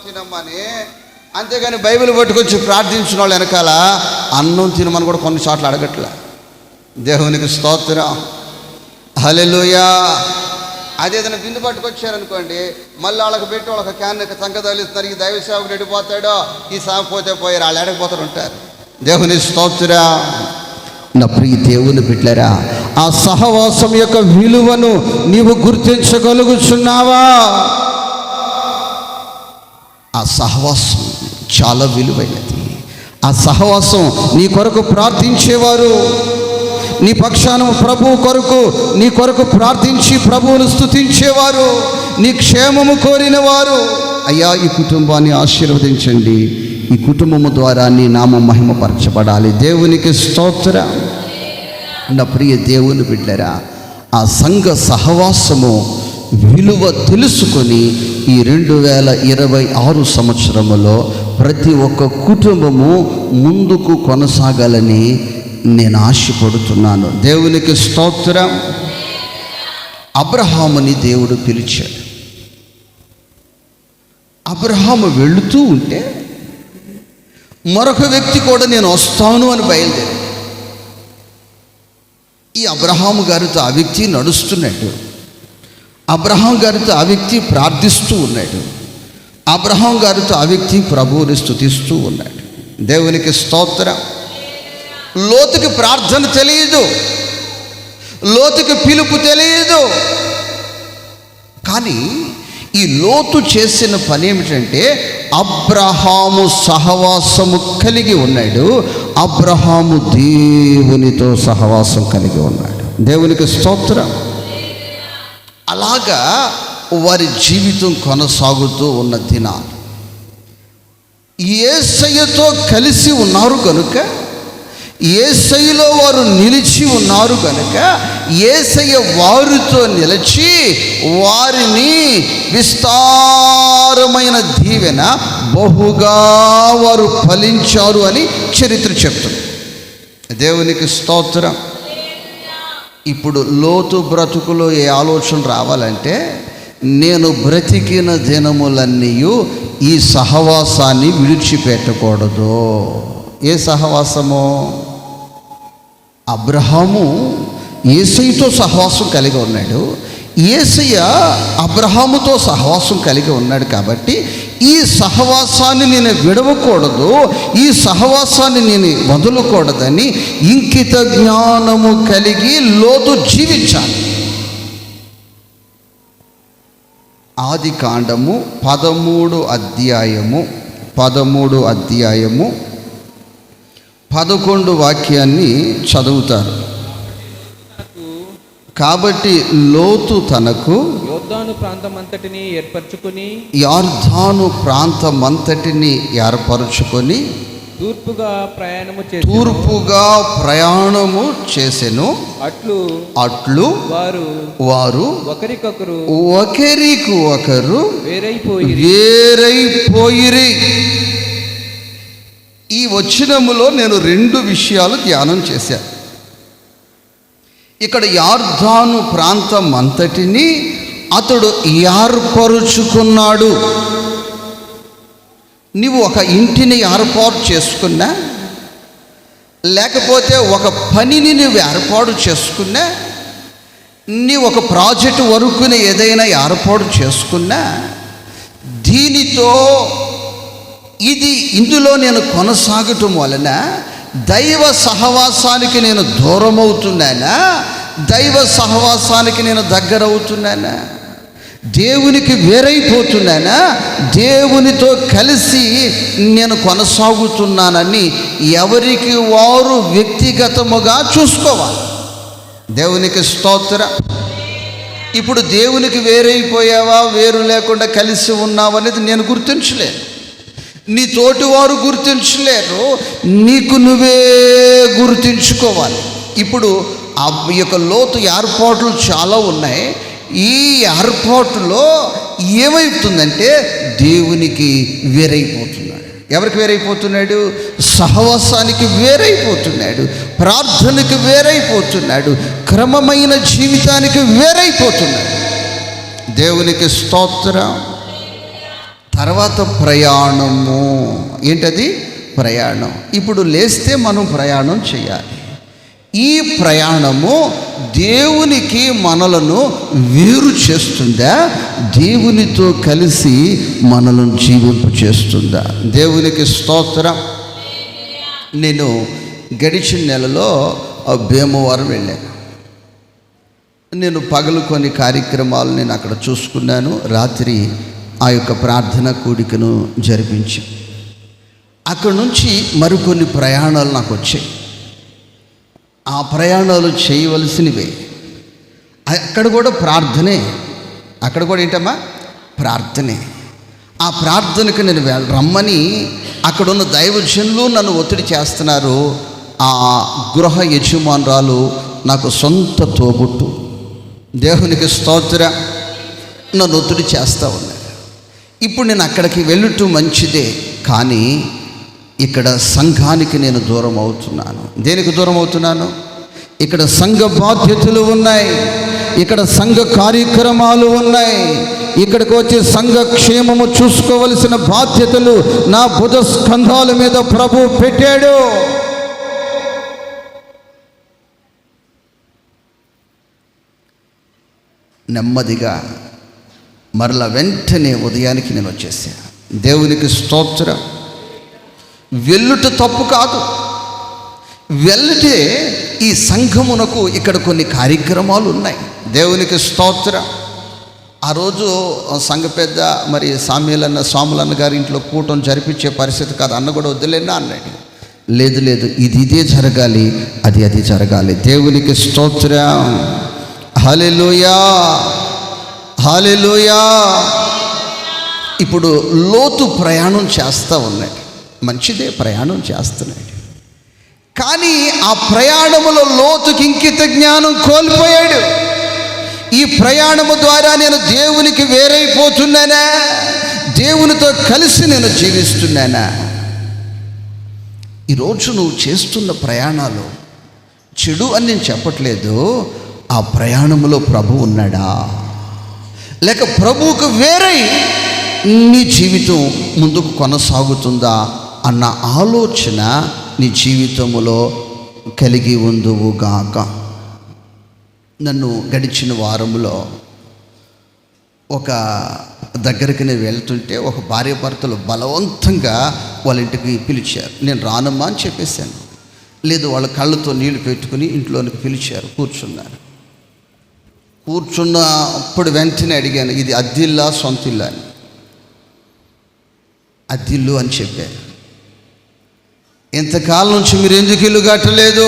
తినమ్మా అని. అంతేగాని బైబిల్ పట్టుకొచ్చి ప్రార్థించిన వాళ్ళు వెనకాల అన్నం తినమని కూడా కొన్నిసార్లు అడగట్లే. దేవునికి స్తోత్రం, హల్లెలూయా. అదేదైనా బిందు పట్టుకొచ్చారనుకోండి, మళ్ళీ వాళ్ళకి పెట్టి వాళ్ళకి క్యాన్ సంకదలిస్తున్నారు. ఈ దైవ సేవకుడు ఎడిపోతాడో, ఈ సాగిపోతే పోయారు, వాళ్ళు ఎడకపోతారు ఉంటారు. దేవుని స్తోత్రం. నా ప్రియ దేవుని బిడ్డలారా, ఆ సహవాసం యొక్క విలువను నీవు గుర్తించగలుగుతున్నావా? ఆ సహవాసం చాలా విలువైనది. ఆ సహవాసం నీ కొరకు ప్రార్థించేవారు, నీ పక్షాన ప్రభువు కొరకు నీ కొరకు ప్రార్థించి ప్రభువును స్తుతించేవారు, నీ క్షేమము కోరిన వారు, అయ్యా ఈ కుటుంబాన్ని ఆశీర్వదించండి, ఈ కుటుంబము ద్వారా నీ నామం మహిమపరచబడాలి. దేవునికి స్తోత్రం. నా ప్రియ దేవుని బిడ్డలారా, ఆ సంఘ సహవాసము విలువ తెలుసుకొని ఈ 2026 సంవత్సరములో ప్రతి ఒక్క కుటుంబము ముందుకు కొనసాగాలని నేను ఆశపడుతున్నాను. దేవునికి స్తోత్రం. అబ్రహాముని దేవుడు పిలిచాడు. అబ్రహాము వెళుతూ ఉంటే మరొక వ్యక్తి కూడా నేను వస్తాను అని బయలుదేరి ఈ అబ్రహాము గారితో ఆ వ్యక్తి నడుస్తున్నాడు. అబ్రహాం గారితో ఆ వ్యక్తి ప్రార్థిస్తూ ఉన్నాడు. అబ్రహాం గారితో ఆ వ్యక్తి ప్రభువుని స్తుతిస్తూ ఉన్నాడు. దేవునికి స్తోత్రం. లోతుకి ప్రార్థన తెలియదు, లోతుకి పిలుపు తెలియదు. కానీ ఈ లోతు చేసిన పని ఏమిటంటే అబ్రహాము సహవాసము కలిగి ఉన్నాడు. అబ్రహాము దేవునితో సహవాసం కలిగి ఉన్నాడు. దేవునికి స్తోత్రం. అలాగా వారి జీవితం కొనసాగుతూ ఉన్న దినాలు యేసయ్యతో కలిసి ఉన్నారు కనుక, యేసయ్యలో వారు నిలిచి ఉన్నారు కనుక, యేసయ్య వారితో నిలిచి వారిని విస్తారమైన దీవెన బహుగా వారు ఫలించారు అని చరిత్ర చెప్తుంది. దేవునికి స్తోత్రం. ఇప్పుడు లోతు బ్రతుకులో ఏ ఆలోచన రావాలంటే, నేను బ్రతికిన దినములన్నీ ఈ సహవాసాన్ని విడిచిపెట్టకూడదు. ఏ సహవాసము? అబ్రహాము యేసయ్యతో సహవాసం కలిగి ఉన్నాడు. యేసయ్య అబ్రహాముతో సహవాసం కలిగి ఉన్నాడు కాబట్టి ఈ సహవాసాన్ని నేను విడవకూడదు, ఈ సహవాసాన్ని నేను వదలకూడదని ఇంకిత జ్ఞానము కలిగి లోతు జీవించాలి. ఆది కాండము 13 అధ్యాయము 11 వాక్యాన్ని చదువుతారు. కాబట్టి లోతు తనకు యొర్దాను ప్రాంతమంతటిని ఏర్పరచుకొని తూర్పుగా ప్రయాణము చేసెను. అట్లు వారు ఒకరికొకరు వేరైపోయిరి. ఈ వచనములో నేను 2 విషయాలు ధ్యానం చేశాను. ఇక్కడ యొర్దాను ప్రాంతం అంతటిని అతడు ఏర్పరుచుకున్నాడు. నీవు ఒక ఇంటిని ఏర్పాటు చేసుకున్నా, లేకపోతే ఒక పనిని నువ్వు ఏర్పాటు చేసుకున్నా, నీవు ఒక ప్రాజెక్టు వరకుని ఏదైనా ఏర్పాటు చేసుకున్నా, దీనితో ఇందులో నేను కొనసాగటం వలన దైవ సహవాసానికి నేను దూరం అవుతున్నానా, దైవ సహవాసానికి నేను దగ్గర అవుతున్నానా, దేవునికి వేరైపోతున్నానా, దేవునితో కలిసి నేను కొనసాగుతున్నానని ఎవరికి వారు వ్యక్తిగతముగా చూసుకోవాలి. దేవునికి స్తోత్రం. ఇప్పుడు దేవునికి వేరైపోయావా, వేరు లేకుండా కలిసి ఉన్నావా అనేది నేను గుర్తించలేను, నీ తోటి వారు గుర్తించలేరు, నీకు నువ్వే గుర్తించుకోవాలి. ఇప్పుడు ఆ యొక్క లోతు ఏర్పాట్లు చాలా ఉన్నాయి. ఈ ఏర్పాటులో ఏమవుతుందంటే దేవునికి వేరైపోతున్నాడు. ఎవరికి వేరైపోతున్నాడు? సహవాసానికి వేరైపోతున్నాడు, ప్రార్థనకి వేరైపోతున్నాడు, క్రమమైన జీవితానికి వేరైపోతున్నాడు. దేవునికి స్తోత్రం. తర్వాత ప్రయాణము. ఏంటది? ప్రయాణం. ఇప్పుడు లేస్తే మనం ప్రయాణం చేయాలి. ఈ ప్రయాణము దేవునికి మనలను వేరు చేస్తుందా, దేవునితో కలిసి మనలను జీవింపు చేస్తుందా? దేవునికి స్తోత్రం. నేను గడిచిన నెలలో భీమవరం వెళ్ళాను. నేను పగలు కొన్ని కార్యక్రమాలు నేను అక్కడ చూసుకున్నాను. రాత్రి ఆ యొక్క ప్రార్థన కూడికను జరిపించి అక్కడి నుంచి మరికొన్ని ప్రయాణాలు నాకు వచ్చాయి. ఆ ప్రయాణాలు చేయవలసినవే. అక్కడ కూడా ప్రార్థనే. అక్కడ కూడా ఏంటమ్మా? ప్రార్థనే. ఆ ప్రార్థనకు నేను రమ్మని అక్కడున్న దైవజనులు నన్ను ఒత్తిడి చేస్తున్నారు. ఆ గృహ యజమానురాలు నాకు సొంత తోబుట్టు. దేవునికి స్తోత్రం. నన్ను ఒత్తిడి చేస్తూ ఉన్నారు. ఇప్పుడు నేను అక్కడికి వెళ్ళటం మంచిదే, కానీ ఇక్కడ సంఘానికి నేను దూరం అవుతున్నాను. దేనికి దూరం అవుతున్నాను? ఇక్కడ సంఘ బాధ్యతలు ఉన్నాయి, ఇక్కడ సంఘ కార్యక్రమాలు ఉన్నాయి, ఇక్కడికి వచ్చి సంఘ క్షేమము చూసుకోవలసిన బాధ్యతలు నా భుజ స్కంధాల మీద ప్రభు పెట్టాడు. నెమ్మదిగా మరలా వెంటనే ఉదయానికి నేను వచ్చేసాను. దేవునికి స్తోత్రం. వెళ్ళుట తప్పు కాదు. వెళ్తే ఈ సంఘమునకు ఇక్కడ కొన్ని కార్యక్రమాలు ఉన్నాయి. దేవునికి స్తోత్రం. ఆ రోజు సంఘ పెద్ద మరి స్వాములన్న గారి ఇంట్లో కూటం జరిపించే పరిస్థితి కాదు. అన్న కూడా వద్దులేనా అన్నాడు. లేదు లేదు, ఇదే జరగాలి, అది జరగాలి. దేవునికి స్తోత్రం. హల్లెలూయా, హల్లెలూయా. ఇప్పుడు లోతు ప్రయాణం చేస్తూ ఉన్నాడు. మంచిదే, ప్రయాణం చేస్తున్నాడు. కానీ ఆ ప్రయాణములో లోతుకి ఇంకిత జ్ఞానం కోల్పోయాడు. ఈ ప్రయాణము ద్వారా నేను దేవునికి వేరైపోతున్నానా, దేవునితో కలిసి నేను జీవిస్తున్నానా? ఈరోజు నువ్వు చేస్తున్న ప్రయాణాలు చెడు అని నేను చెప్పట్లేదు. ఆ ప్రయాణంలో ప్రభు ఉన్నాడా, లేక ప్రభువుకు వేరై నీ జీవితం ముందుకు కొనసాగుతుందా అన్న ఆలోచన నీ జీవితంలో కలిగి ఉందువుగాక. నన్ను గడిచిన వారంలో ఒక దగ్గరికి నేను వెళ్తుంటే ఒక భార్యాభర్తలు బలవంతంగా వాళ్ళ ఇంటికి పిలిచారు. నేను రానమ్మా అని చెప్పేశాను. లేదు, వాళ్ళ కళ్ళతో నీళ్లు పెట్టుకుని ఇంట్లోనికి పిలిచారు. కూర్చున్నారు. కూర్చున్నప్పుడు వెంటనే అడిగాను, ఇది అద్దిల్లా సొంత ఇల్లా అని. అద్దిల్లు అని చెప్పారు. ఇంతకాలం నుంచి మీరు ఎందుకు ఇల్లు కట్టలేదు,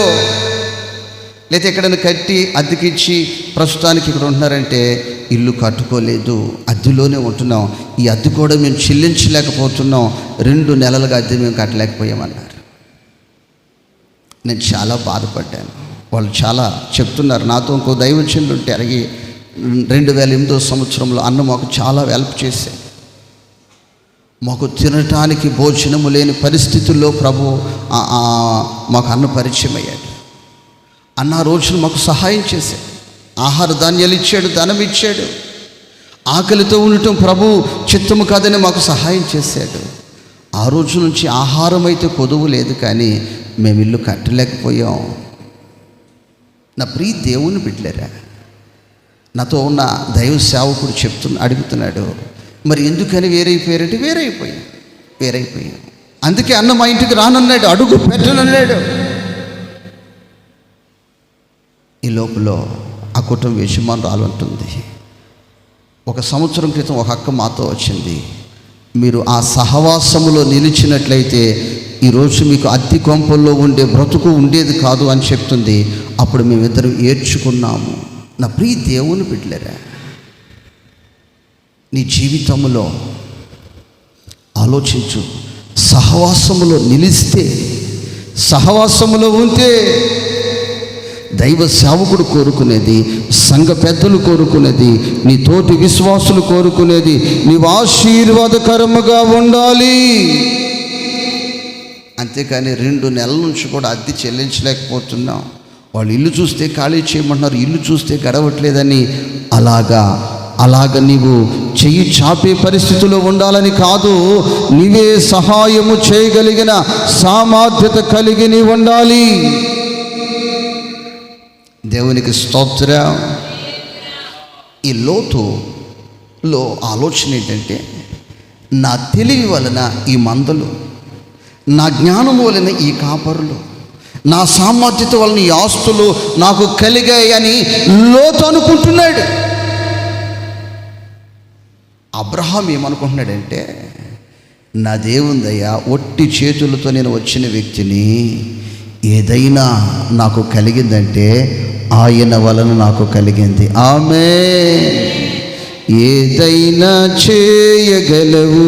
లేకపోతే ఎక్కడైనా కట్టి అద్దెకిచ్చి ప్రస్తుతానికి ఇక్కడ ఉంటున్నారంటే ఇల్లు కట్టుకోలేదు, అద్దెలోనే ఉంటున్నాం, ఈ అద్దె కూడా మేము చెల్లించలేకపోతున్నాం, 2 నెలలుగా అద్దె మేము కట్టలేకపోయామన్నారు. నేను చాలా బాధపడ్డాను. వాళ్ళు చాలా చెప్తున్నారు. నాతో ఇంకో దైవజనులు ఉంటే అడిగి 2008 సంవత్సరంలో అన్న మాకు చాలా హెల్ప్ చేశారు. మాకు తినటానికి భోజనము లేని పరిస్థితుల్లో ప్రభు మాకు అన్న పరిచయం అయ్యాడు. అన్న రోజులు మాకు సహాయం చేశాడు. ఆహార ధాన్యాలు ఇచ్చాడు, ధనం ఇచ్చాడు. ఆకలితో ఉండటం ప్రభు చిత్తము కాదని మాకు సహాయం చేశాడు. ఆ రోజు నుంచి ఆహారం అయితే కొదువు లేదు, కానీ మేము ఇల్లు కట్టలేకపోయాం. నా ప్రియ దేవుని బిడ్డలారా, నాతో ఉన్న దైవ సేవకుడు అడుగుతున్నాడు, మరి ఎందుకని వేరైపోయారంటే వేరైపోయాం. అందుకే అన్న మా ఇంటికి రానన్నాడు, అడుగు పెట్టనన్నాడు. ఈ లోపల ఆ కుటుంబ యజమానురాలు అంటుంది, 1 సంవత్సరం క్రితం ఒక అక్క మాతో వచ్చింది, మీరు ఆ సహవాసములో నిలిచినట్లయితే ఈరోజు మీకు అద్దె కొంపల్లో ఉండే బ్రతుకు ఉండేది కాదు అని చెప్తుంది. అప్పుడు మేమిద్దరం ఏడ్చుకున్నాము. నా ప్రియ దేవుని బిడ్డలారా, నీ జీవితంలో ఆలోచించు. సహవాసములో నిలిస్తే, సహవాసములో ఉంటే దైవ సేవకుడు కోరుకునేది, సంఘ పెద్దలు కోరుకునేది, నీ తోటి విశ్వాసులు కోరుకునేది నీవు ఆశీర్వాదకరముగా ఉండాలి. అంతేకాని 2 నెలల నుంచి కూడా అద్దె చెల్లించలేకపోతున్నాం, వాళ్ళు ఇల్లు చూస్తే ఖాళీ చేయమంటున్నారు, ఇల్లు చూస్తే గడవట్లేదని అలాగా అలాగ నీవు చెయ్యి చాపే పరిస్థితిలో ఉండాలని కాదు, నీవే సహాయము చేయగలిగిన సామర్థ్యత కలిగి నీవు ఉండాలి. దేవునికి స్తోత్రం. ఈ లోతులో ఆలోచన ఏంటంటే, నా తెలివి వలన ఈ మందలు, నా జ్ఞానం వలన ఈ కాపరులు, నా సామర్థ్యత వలన ఈ ఆస్తులు నాకు కలిగాయి అని లోతు అనుకుంటున్నాడు. అబ్రహాం ఏమనుకుంటున్నాడంటే, నా దేవుని దయ, ఒట్టి చేతులతో నేను వచ్చిన వ్యక్తిని, ఏదైనా నాకు కలిగిందంటే ఆయన వలన నాకు కలిగింది. ఆమేన్. ఏదైనా చేయగలవు,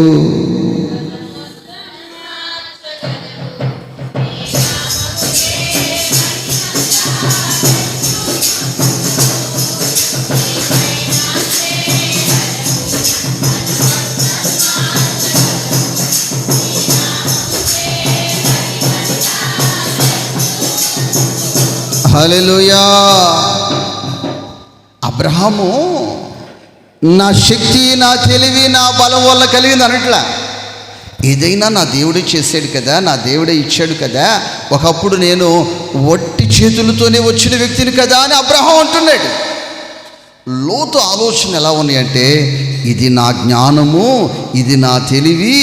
హల్లెలూయా. అబ్రహాము నా శక్తి, నా తెలివి, నా బలం వల్ల కలిగింది అనట్లా. ఏదైనా నా దేవుడే చేశాడు కదా, నా దేవుడే ఇచ్చాడు కదా, ఒకప్పుడు నేను ఒట్టి చేతులతోనే వచ్చిన వ్యక్తిని కదా అని అబ్రహాం అంటున్నాడు. లోతు ఆలోచన ఎలా ఉన్నాయంటే, ఇది నా జ్ఞానము, ఇది నా తెలివి,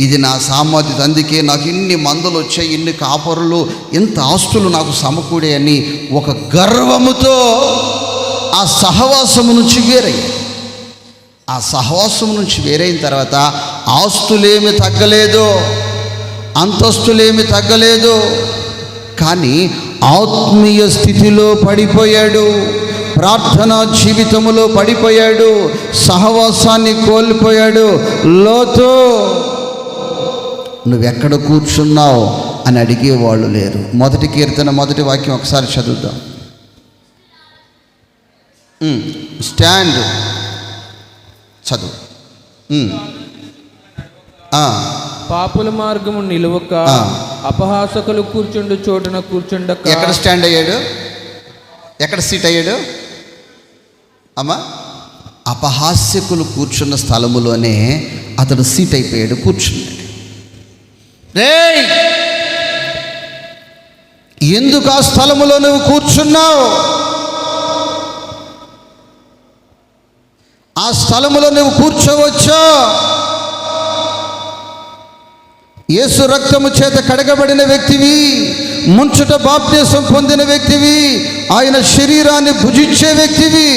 ఇది నా సామర్థ్యత, అందుకే నాకు ఇన్ని మందలు వచ్చాయి, ఇన్ని కాపరులు, ఇంత ఆస్తులు నాకు సమకూడాయని ఒక గర్వముతో ఆ సహవాసము నుంచి వేరయ్యాయి. ఆ సహవాసం నుంచి వేరైన తర్వాత ఆస్తులేమి తగ్గలేదు, అంతస్తులేమి తగ్గలేదు, కానీ ఆత్మీయ స్థితిలో పడిపోయాడు, ప్రార్థనా జీవితములో పడిపోయాడు, సహవాసాన్ని కోల్పోయాడు. లోతు, నువ్వెక్కడ కూర్చున్నావు అని అడిగేవాళ్ళు లేరు. 1 కీర్తన 1వ వాక్యం ఒకసారి చదువుదాం. స్టాండ్ చదువు. పాపుల మార్గము నిలువక అపహాసకులు కూర్చుండు చోటున కూర్చుండక. ఎక్కడ స్టాండ్ అయ్యాడు? ఎక్కడ సీట్ అయ్యాడు అమ్మా? అపహాస్యకులు కూర్చున్న స్థలములోనే అతడు సీట్ అయిపోయాడు, కూర్చున్నాడు. రేయ్, ఎందుకు ఆ స్థలములో నువ్వు కూర్చున్నావు? ఆ స్థలములో నువ్వు కూర్చోవచ్చా? యేసు రక్తము చేత కడగబడిన వ్యక్తివి, ముంచుట బాప్తిసం పొందిన వ్యక్తివి, ఆయన శరీరాన్ని భుజించే వ్యక్తివి,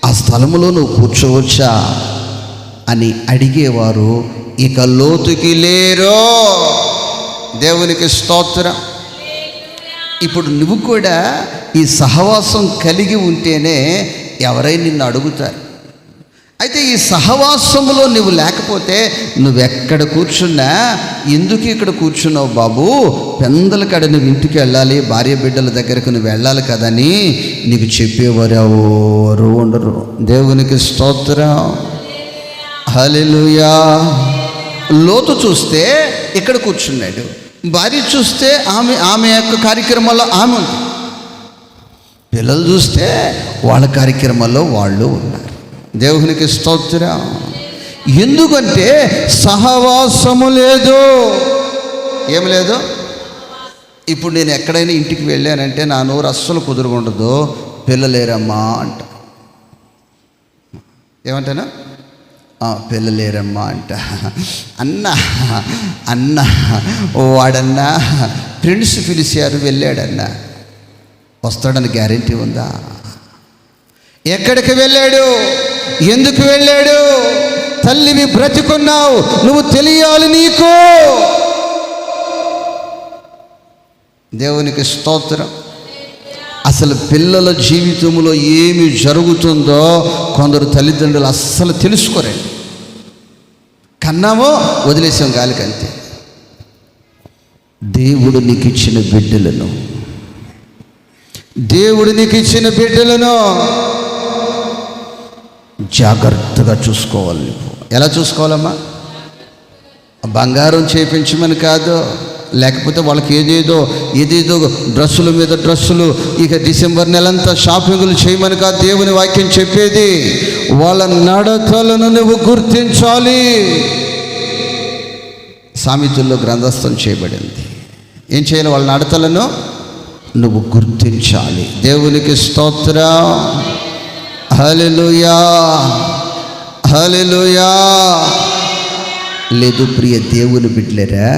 ఆ స్థలములో నువ్వు కూర్చోవచ్చా అని అడిగేవారు ఇక లోతుకి లేరు. దేవునికి స్తోత్రం. ఇప్పుడు నువ్వు కూడా ఈ సహవాసం కలిగి ఉంటేనే ఎవరైనా నిన్ను అడుగుతారు. అయితే ఈ సహవాసములో నువ్వు లేకపోతే నువ్వెక్కడ కూర్చున్నా, ఎందుకు ఇక్కడ కూర్చున్నావు బాబు, పెందల కాడ నువ్వు ఇంటికి వెళ్ళాలి, భార్య బిడ్డల దగ్గరకు నువ్వు వెళ్ళాలి కదని నీకు చెప్పేవారు ఎవరు ఉండరు. దేవునికి స్తోత్రం. హల్లెలూయా. లోతు చూస్తే ఇక్కడ కూర్చున్నాడు, భార్య చూస్తే ఆమె యొక్క కార్యక్రమాల్లో ఆమె ఉంది, పిల్లలు చూస్తే వాళ్ళ కార్యక్రమాల్లో వాళ్ళు ఉన్నారు. దేవునికి స్తోత్రం. ఎందుకంటే సహవాసము లేదు. ఏమి లేదు? ఇప్పుడు నేను ఎక్కడైనా ఇంటికి వెళ్ళానంటే నా నోరు అస్సలు కుదురుగుండదు, పిల్లలేరమ్మా అంట. ఏమంటానా? పిల్లలేరమ్మా అంట. అన్న వాడన్నా ఫ్రెండ్స్ పిలిచారు, వెళ్ళాడన్నా, వస్తాడని గ్యారెంటీ ఉందా? ఎక్కడికి వెళ్ళాడు? ఎందుకు వెళ్ళాడు? తల్లివి బ్రతికున్నావు, నువ్వు తెలియాలి నీకు. దేవునికి స్తోత్రం. అసలు పిల్లల జీవితంలో ఏమి జరుగుతుందో కొందరు తల్లిదండ్రులు అస్సలు తెలుసుకోరండి. కన్నామో వదిలేసాం గాలికంతే. దేవుడు నీకు ఇచ్చిన బిడ్డలను, దేవుడు నీకు ఇచ్చిన బిడ్డలను జాగ్రత్తగా చూసుకోవాలి. నువ్వు ఎలా చూసుకోవాలమ్మా? బంగారం చేయించమని కాదు, లేకపోతే వాళ్ళకి ఏదేదో డ్రెస్సుల మీద డ్రెస్సులు, ఇక డిసెంబర్ నెలంతా షాపింగులు చేయమని కాదు దేవుని వాక్యం చెప్పేది. వాళ్ళ నడతలను నువ్వు గుర్తించాలి. సామెతల్లో గ్రంథస్థం చేయబడింది. ఏం చేయాలి? వాళ్ళ నడతలను నువ్వు గుర్తించాలి. దేవునికి స్తోత్రం. హల్లెలూయా, హల్లెలూయా. లేదు ప్రియ దేవుని బిడ్డలారా,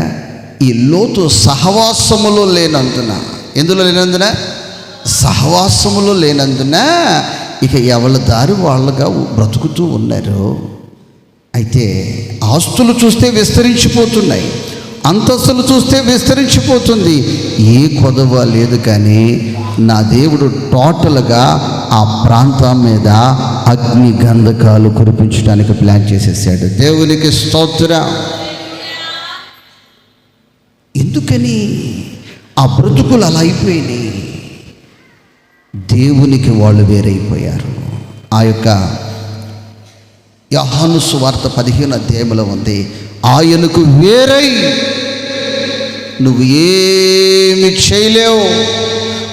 ఈ లోతు సహవాసములో లేనందున, ఎందులో లేనందున? సహవాసములో లేనందున ఇక ఎవరి దారి వాళ్ళగా బ్రతుకుతూ ఉన్నారు. అయితే ఆస్తులు చూస్తే విస్తరించిపోతున్నాయి, అంతస్తులు చూస్తే విస్తరించిపోతుంది, ఏ కొదవ లేదు. కానీ నా దేవుడు టోటల్గా ఆ ప్రాంతం మీద అగ్ని గంధకాలు కురిపించడానికి ప్లాన్ చేసేసాడు. దేవునికి స్తోత్రం. ఎందుకని ఆ బ్రతుకులు అలా అయిపోయినాయి? దేవునికి వాళ్ళు వేరైపోయారు. ఆ యొక్క యోహాను సువార్త 15వ అధ్యాయంలో ఉంది, ఆయనకు వేరై నువ్వు ఏమి చేయలేవు.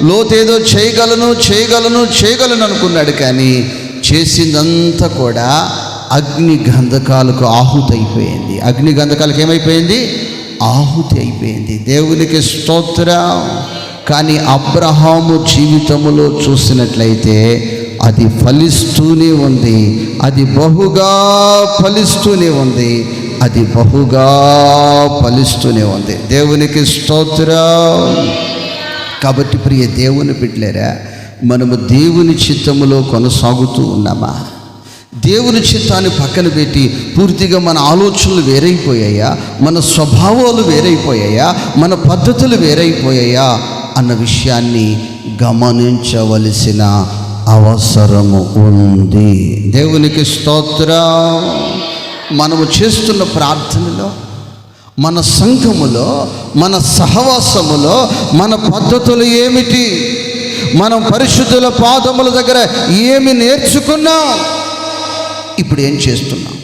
లోతేదో చేయగలను అనుకున్నాడు, కానీ చేసిందంతా కూడా అగ్ని గంధకాలకు ఆహుతి అయిపోయింది. అగ్ని గంధకాలకు ఏమైపోయింది? ఆహుతి అయిపోయింది. దేవునికి స్తోత్రం. కానీ అబ్రహాము జీవితంలో చూసినట్లయితే అది ఫలిస్తూనే ఉంది, అది బహుగా ఫలిస్తూనే ఉంది, అది బహుగా ఫలిస్తూనే ఉంది. దేవునికి స్తోత్రం. కాబట్టి ప్రియ దేవుని బిడ్డలారా, మనము దేవుని చిత్తములో కొనసాగుతూ ఉన్నామా? దేవుని చిత్తాన్ని పక్కన పెట్టి పూర్తిగా మన ఆలోచనలు వేరైపోయాయా? మన స్వభావాలు వేరైపోయాయా? మన పద్ధతులు వేరైపోయాయా అన్న విషయాన్ని గమనించవలసిన అవసరము ఉంది. దేవునికి స్తోత్రం. మనము చేస్తున్న ప్రార్థనలో, మన సంఘములో, మన సహవాసములో మన పద్ధతులు ఏమిటి? మనం పరిశుద్ధుల పాదముల దగ్గర ఏమి నేర్చుకున్నాం? ఇప్పుడు ఏం చేస్తున్నాం?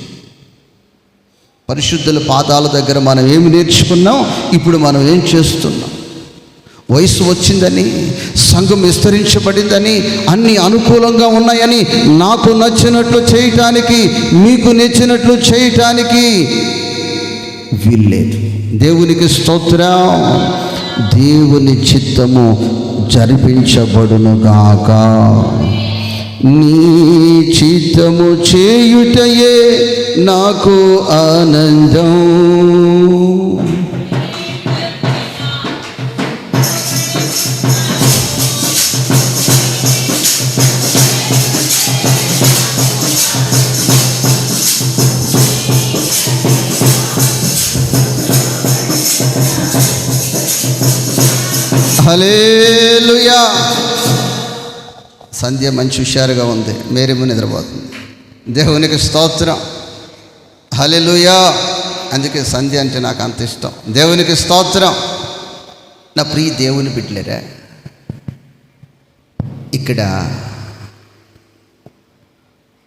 పరిశుద్ధుల పాదాల దగ్గర మనం ఏమి నేర్చుకున్నాం? ఇప్పుడు మనం ఏం చేస్తున్నాం? వయసు వచ్చిందని, సంఘం విస్తరించబడిందని, అన్నీ అనుకూలంగా ఉన్నాయని నాకు నచ్చినట్లు చేయటానికి, మీకు నచ్చినట్లు చేయటానికి వీల్లేదు. దేవునికి స్తోత్రం. దేవుని చిత్తము జరిపించబడునుగాక. నీ చిత్తము చేయుటయే నాకు ఆనందం. హల్లెలూయా. సంధ్య మంచి హుషారుగా ఉంది, మేరేమో నిద్రపోతుంది. దేవునికి స్తోత్రం. హల్లెలూయా. అందుకే సంధ్య అంటే నాకు అంత ఇష్టం. దేవునికి స్తోత్రం. నా ప్రియ దేవుని బిడ్డలారా, ఇక్కడ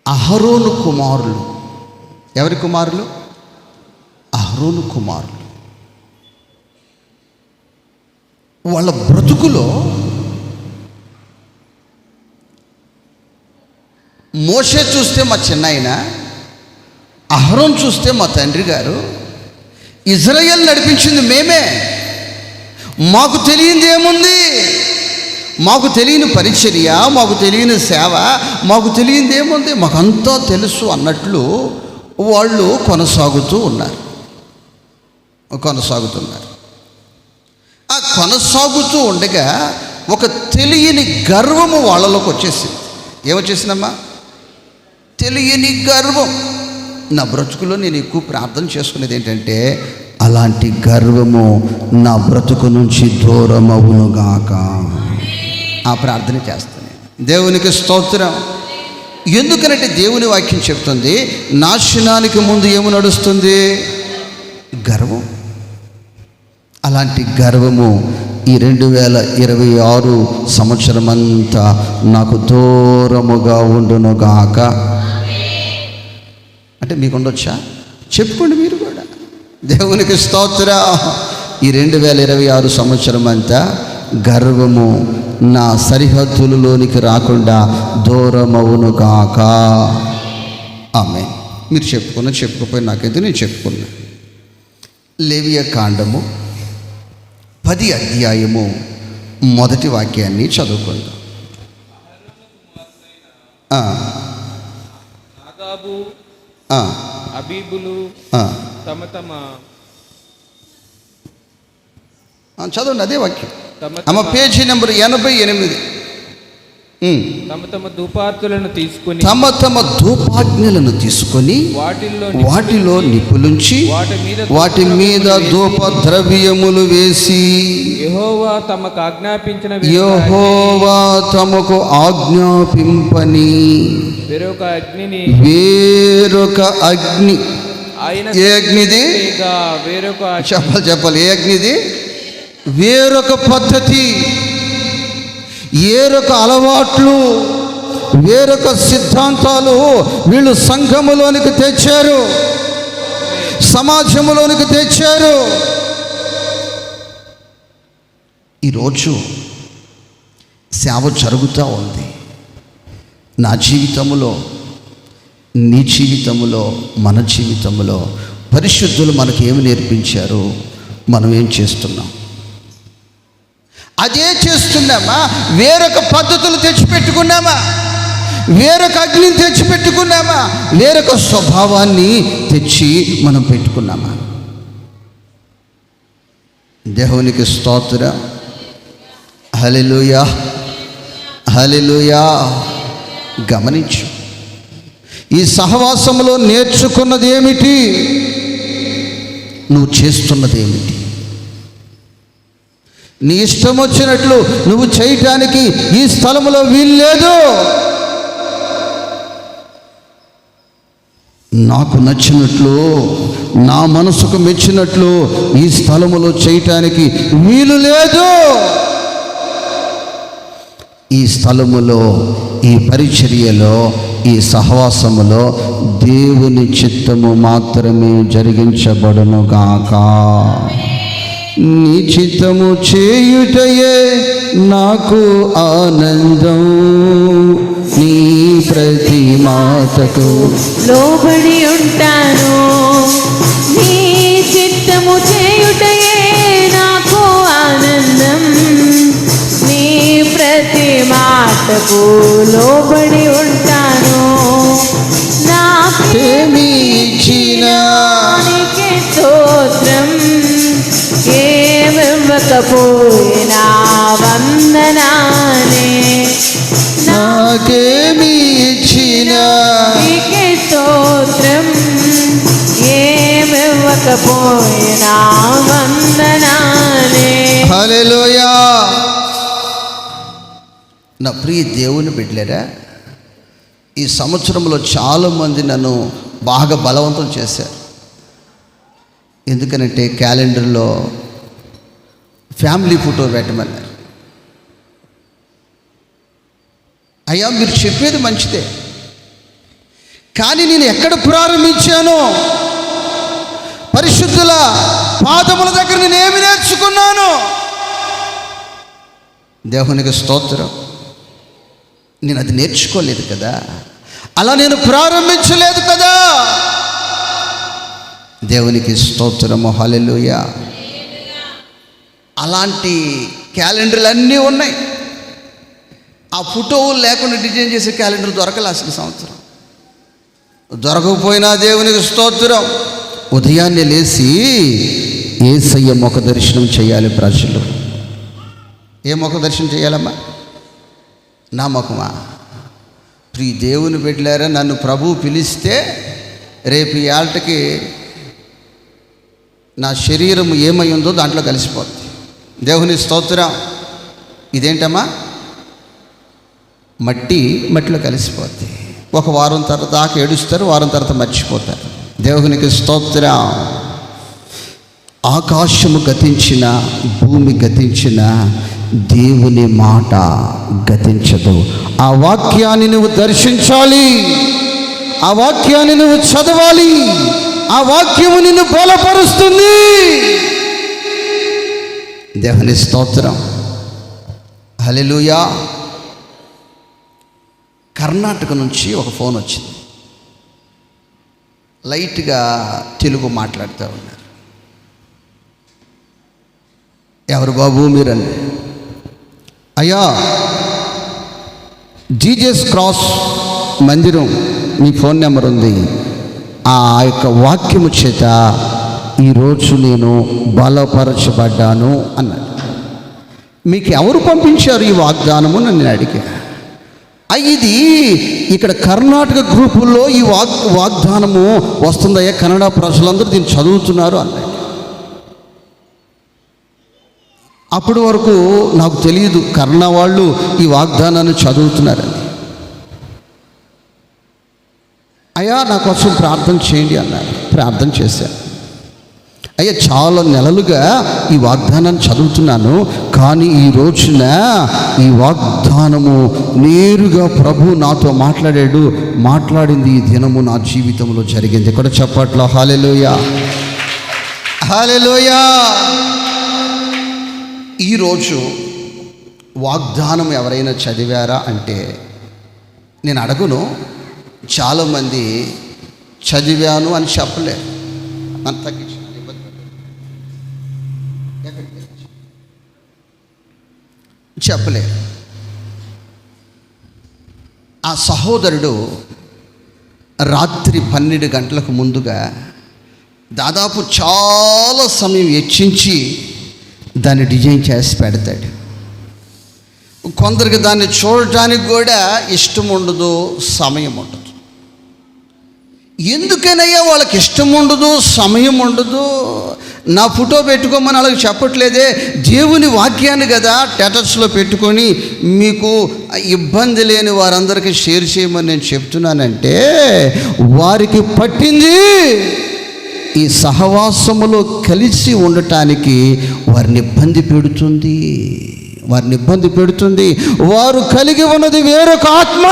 అహరోను కుమారులు, ఎవరి కుమారులు? అహరోను కుమారులు. వాళ్ళ బ్రతుకులో మోషే చూస్తే మా చిన్నాయన, అహరోన్ చూస్తే మా తండ్రి గారు. ఇజ్రాయేల్ నడిపించింది మేమే. మాకు తెలియంది ఏముంది? మాకు తెలియని పరిచర్య, మాకు తెలియని సేవ, మాకు తెలియంది ఏముంది? మాకంతా తెలుసు అన్నట్లు వాళ్ళు కొనసాగుతున్నారు. ఆ కొనసాగుతూ ఉండగా ఒక తెలియని గర్వము వాళ్ళలోకి వచ్చేసింది. ఏమొచ్చేసిందమ్మా? తెలియని గర్వం. నా బ్రతుకులో నేను ఎక్కువ ప్రార్థన చేసుకునేది ఏంటంటే, అలాంటి గర్వము నా బ్రతుకు నుంచి దూరం అవునుగాక. ఆ ప్రార్థన చేస్తాను. దేవునికి స్తోత్రం. ఎందుకనంటే దేవుని వాక్యం చెప్తుంది, నాశనానికి ముందు ఏమి నడుస్తుంది? గర్వం. అలాంటి గర్వము ఈ 2026 సంవత్సరం అంతా నాకు దూరముగా ఉండునుగాక. అంటే మీకు ఉండొచ్చా? చెప్పుకోండి మీరు కూడా. దేవునికి స్తోత్రం. ఈ 2026 సంవత్సరం అంతా గర్వము నా సరిహద్దులలోనికి రాకుండా దూరమవును గాక. ఆమేన్. మీరు చెప్పుకోకపోయినా నాకైతే నేను చెప్పుకున్నా. లేవియ కాండము 10 అధ్యాయము మొదటి వాక్యాన్ని చదువుకుందాం. నాదాబు అబీబులు తమ తమ చదవండి అదే వాక్యం. Page number 88. తమ తమ ధూపార్తులను తీసుకొని తమ ధూపాగ్నులను తీసుకొని వాటిలో నిప్పులుంచి వాటి మీద ధూప ద్రవ్యములు వేసి యెహోవా తమకు ఆజ్ఞాపింపని వేరొక అగ్ని. ఏ అగ్నిది? చెప్పాలి. ఏ అగ్నిది? వేరొక పద్ధతి, వేరొక అలవాట్లు, వేరొక సిద్ధాంతాలు వీళ్ళు సంఘములోనికి తెచ్చారు, సమాజంలోనికి తెచ్చారు. ఈరోజు సేవ జరుగుతూ ఉంది. నా జీవితంలో, నీ జీవితంలో, మన జీవితంలో పరిశుద్ధులు మనకు ఏమి నేర్పించారు, మనం ఏం చేస్తున్నాం? అదే చేస్తున్నామా? వేరొక పద్ధతులు తెచ్చిపెట్టుకున్నామా? వేరొక అగ్నిని తెచ్చిపెట్టుకున్నామా? వేరొక స్వభావాన్ని తెచ్చి మనం పెట్టుకున్నామా? దేవునికి స్తోత్రం. హల్లెలూయా, హల్లెలూయా. గమనించు, ఈ సహవాసంలో నేర్చుకున్నది ఏమిటి? నువ్వు చేస్తున్నది ఏమిటి? నీ ఇష్టం వచ్చినట్లు నువ్వు చేయటానికి ఈ స్థలంలో వీల్లేదు. నాకు నచ్చినట్లు, నా మనసుకు మెచ్చినట్లు ఈ స్థలములో చేయటానికి వీలు లేదు. ఈ స్థలములో, ఈ పరిచర్యలో, ఈ సహవాసములో దేవుని చిత్తము మాత్రమే జరిగించబడును గాక. నీ చిత్తము చేయుటయే నాకు ఆనందం, నీ ప్రతి మాటకు లోబడి ఉంటాను. నీ చిత్తము చేయుటయే నాకు ఆనందం, నీ ప్రతి మాటకు లోబడి ఉంటాను. నాకేమి ఇచ్చినా నీకే స్తోత్రం, ఏమివ్వకపోయినా వందనాలే. నాకేమి ఇచ్చినా నీకే స్తోత్రం, ఏమివ్వకపోయినా వందనాలే. హల్లెలూయా. నా ప్రియ దేవుని బిడ్డలారా, ఈ సంవత్సరంలో చాలామంది నన్ను బాగా బలవంతం చేశారు. ఎందుకనంటే క్యాలెండర్లో ఫ్యామిలీ ఫోటో పెట్టమన్నారు. అయ్యా, మీరు చెప్పేది మంచిదే, కానీ నేను ఎక్కడ ప్రారంభించాను? పరిశుద్ధుల పాదముల దగ్గర నేను ఏమి నేర్చుకున్నాను? దేవునికి స్తోత్రం. నేను అది నేర్చుకోలేదు కదా, అలా నేను ప్రారంభించలేదు కదా. దేవునికి స్తోత్రము. హల్లెలూయా. అలాంటి క్యాలెండర్లు అన్నీ ఉన్నాయి. ఆ ఫోటోలు లేకుండా డిజైన్ చేసే క్యాలెండర్ దొరకలే అసలు సంవత్సరం. దొరకకపోయినా దేవునికి స్తోత్రం. ఉదయాన్నే లేచి యేసయ్య ముఖ దర్శనం చేయాలి ప్రజలు. ఏ ముఖ దర్శనం చేయాలమ్మా? నా ముఖమా? ప్రియ దేవుని బిడ్డలారా, నన్ను ప్రభువు పిలిస్తే రేపు ఈ ఆల్టకి నా శరీరం ఏమై ఉందో దాంట్లో కలిసిపోద్ది. దేవుని స్తోత్రం. ఇదేంటమ్మా? మట్టిలో కలిసిపోద్ది. ఒక వారం తర్వాత దాకా ఏడుస్తారు, వారం తర్వాత మర్చిపోతారు. దేవునికి స్తోత్రం. ఆకాశము గతించిన, భూమి గతించిన, దేవుని మాట గతించదు. ఆ వాక్యాన్ని నువ్వు దర్శించాలి, ఆ వాక్యాన్ని నువ్వు చదవాలి, ఆ వాక్యము నిన్ను బలపరుస్తుంది. దేవుని స్తోత్రం. హల్లెలూయా. కర్ణాటక నుంచి ఒక ఫోన్ వచ్చింది. లైట్గా తెలుగు మాట్లాడుతూ ఉన్నారు. ఎవరు బాబు మీరండి? అయ్యా, జీజస్ క్రాస్ మందిరం మీ ఫోన్ నెంబర్ ఉంది. ఆ యొక్క వాక్యము చేత ఈరోజు నేను బలపరచబడ్డాను అన్నాడు. మీకు ఎవరు పంపించారు ఈ వాగ్దానము అని నేను అడిగా. ఇది ఇక్కడ కర్ణాటక గ్రూపుల్లో ఈ వాగ్దానము వస్తుందయ్యా, కన్నడ ప్రజలందరూ దీన్ని చదువుతున్నారు అన్నాడు. అప్పటి వరకు నాకు తెలియదు కర్ణ వాళ్ళు ఈ వాగ్దానాన్ని చదువుతున్నారని. అయ్యా నా కోసం ప్రార్థన చేయండి అన్నారు. ప్రార్థన చేశాను. అయ్యా చాలా నెలలుగా ఈ వాగ్దానాన్ని చదువుతున్నాను, కానీ ఈ రోజున ఈ వాగ్దానము నేరుగా ప్రభు నాతో మాట్లాడాడు. మాట్లాడింది ఈ దినము నా జీవితంలో జరిగింది. ఇక్కడ చెప్పట్లో హల్లెలూయా, హల్లెలూయా. ఈరోజు వాగ్దానం ఎవరైనా చదివారా అంటే నేను అడగను. చాలామంది చదివాను అని చెప్పలేరు. నన్ను తగ్గించు, చెప్పలేరు. ఆ సహోదరుడు రాత్రి 12 గంటలకు ముందుగా దాదాపు చాలా సమయం వెచ్చించి దాన్ని డిజైన్ చేసి పెడతాడు. కొందరికి దాన్ని చూడటానికి కూడా ఇష్టం ఉండదు, సమయం ఉండదు. ఎందుకనయ్యా వాళ్ళకి ఇష్టం ఉండదు, సమయం ఉండదు? నా ఫోటో పెట్టుకోమని అలాగే చెప్పట్లేదే. దేవుని వాక్యాన్ని కదా స్టేటస్లో పెట్టుకొని మీకు ఇబ్బంది లేని వారందరికీ షేర్ చేయమని నేను చెప్తున్నానంటే, వారికి పట్టింది ఈ సహవాసములో కలిసి ఉండటానికి వారిని ఇబ్బంది పెడుతుంది, వారిని ఇబ్బంది పెడుతుంది. వారు కలిగి ఉన్నది వేరొక ఆత్మ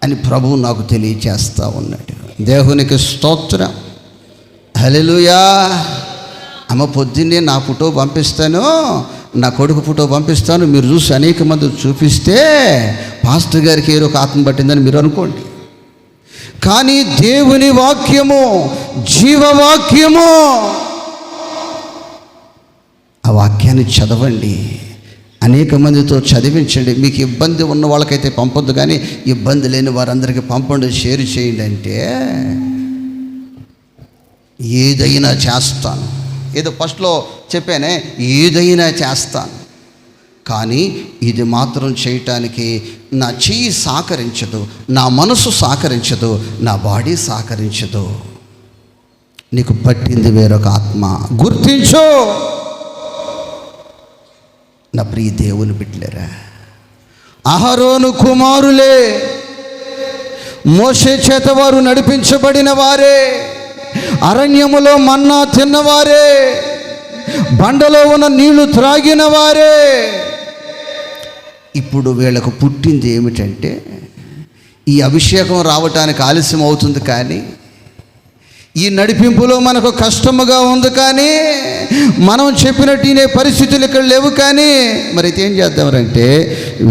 అని ప్రభువు నాకు తెలియచేస్తూ ఉన్నాడు. దేవునికి స్తోత్రం, హల్లెలూయా. అమ్మ పొద్దున్నే నా ఫోటో పంపిస్తాను, నా కొడుకు ఫోటో పంపిస్తాను, మీరు చూసి అనేక మంది చూపిస్తే పాస్టర్ గారికి ఏదో ఒక ఆత్మ పట్టిందని మీరు అనుకోండి. కానీ దేవుని వాక్యము జీవవాక్యము, ఆ వాక్యాన్ని చదవండి, అనేక మందితో చదివించండి. మీకు ఇబ్బంది ఉన్న వాళ్ళకైతే పంపొద్దు, కానీ ఇబ్బంది లేని వారందరికీ పంపండి, షేర్ చేయండి. అంటే ఏదైనా చేస్తాను, ఏదో ఫస్ట్లో చెప్పానే, ఏదైనా చేస్తాను, కానీ ఇది మాత్రం చేయటానికి నా చెయ్యి సహకరించదు, నా మనసు సహకరించదు, నా బాడీ సహకరించదు. నీకు పట్టింది వేరొక ఆత్మ, గుర్తించు. నా ప్రియ దేవుని బిడ్డలారా, అహరోను కుమారులే, మోషే చేత వారు నడిపించబడిన వారే, అరణ్యములో మన్నా తిన్నవారే, బండలో ఉన్న నీళ్లు త్రాగిన వారే. ఇప్పుడు వీళ్ళకు పుట్టింది ఏమిటంటే, ఈ అభిషేకం రావటానికి ఆలస్యం అవుతుంది, కానీ ఈ నడిపింపులో మనకు కష్టముగా ఉంది, కానీ మనం చెప్పినట్టు ఈ పరిస్థితులు ఇక్కడ లేవు. కానీ మరి అయితే ఏం చేద్దామంటే,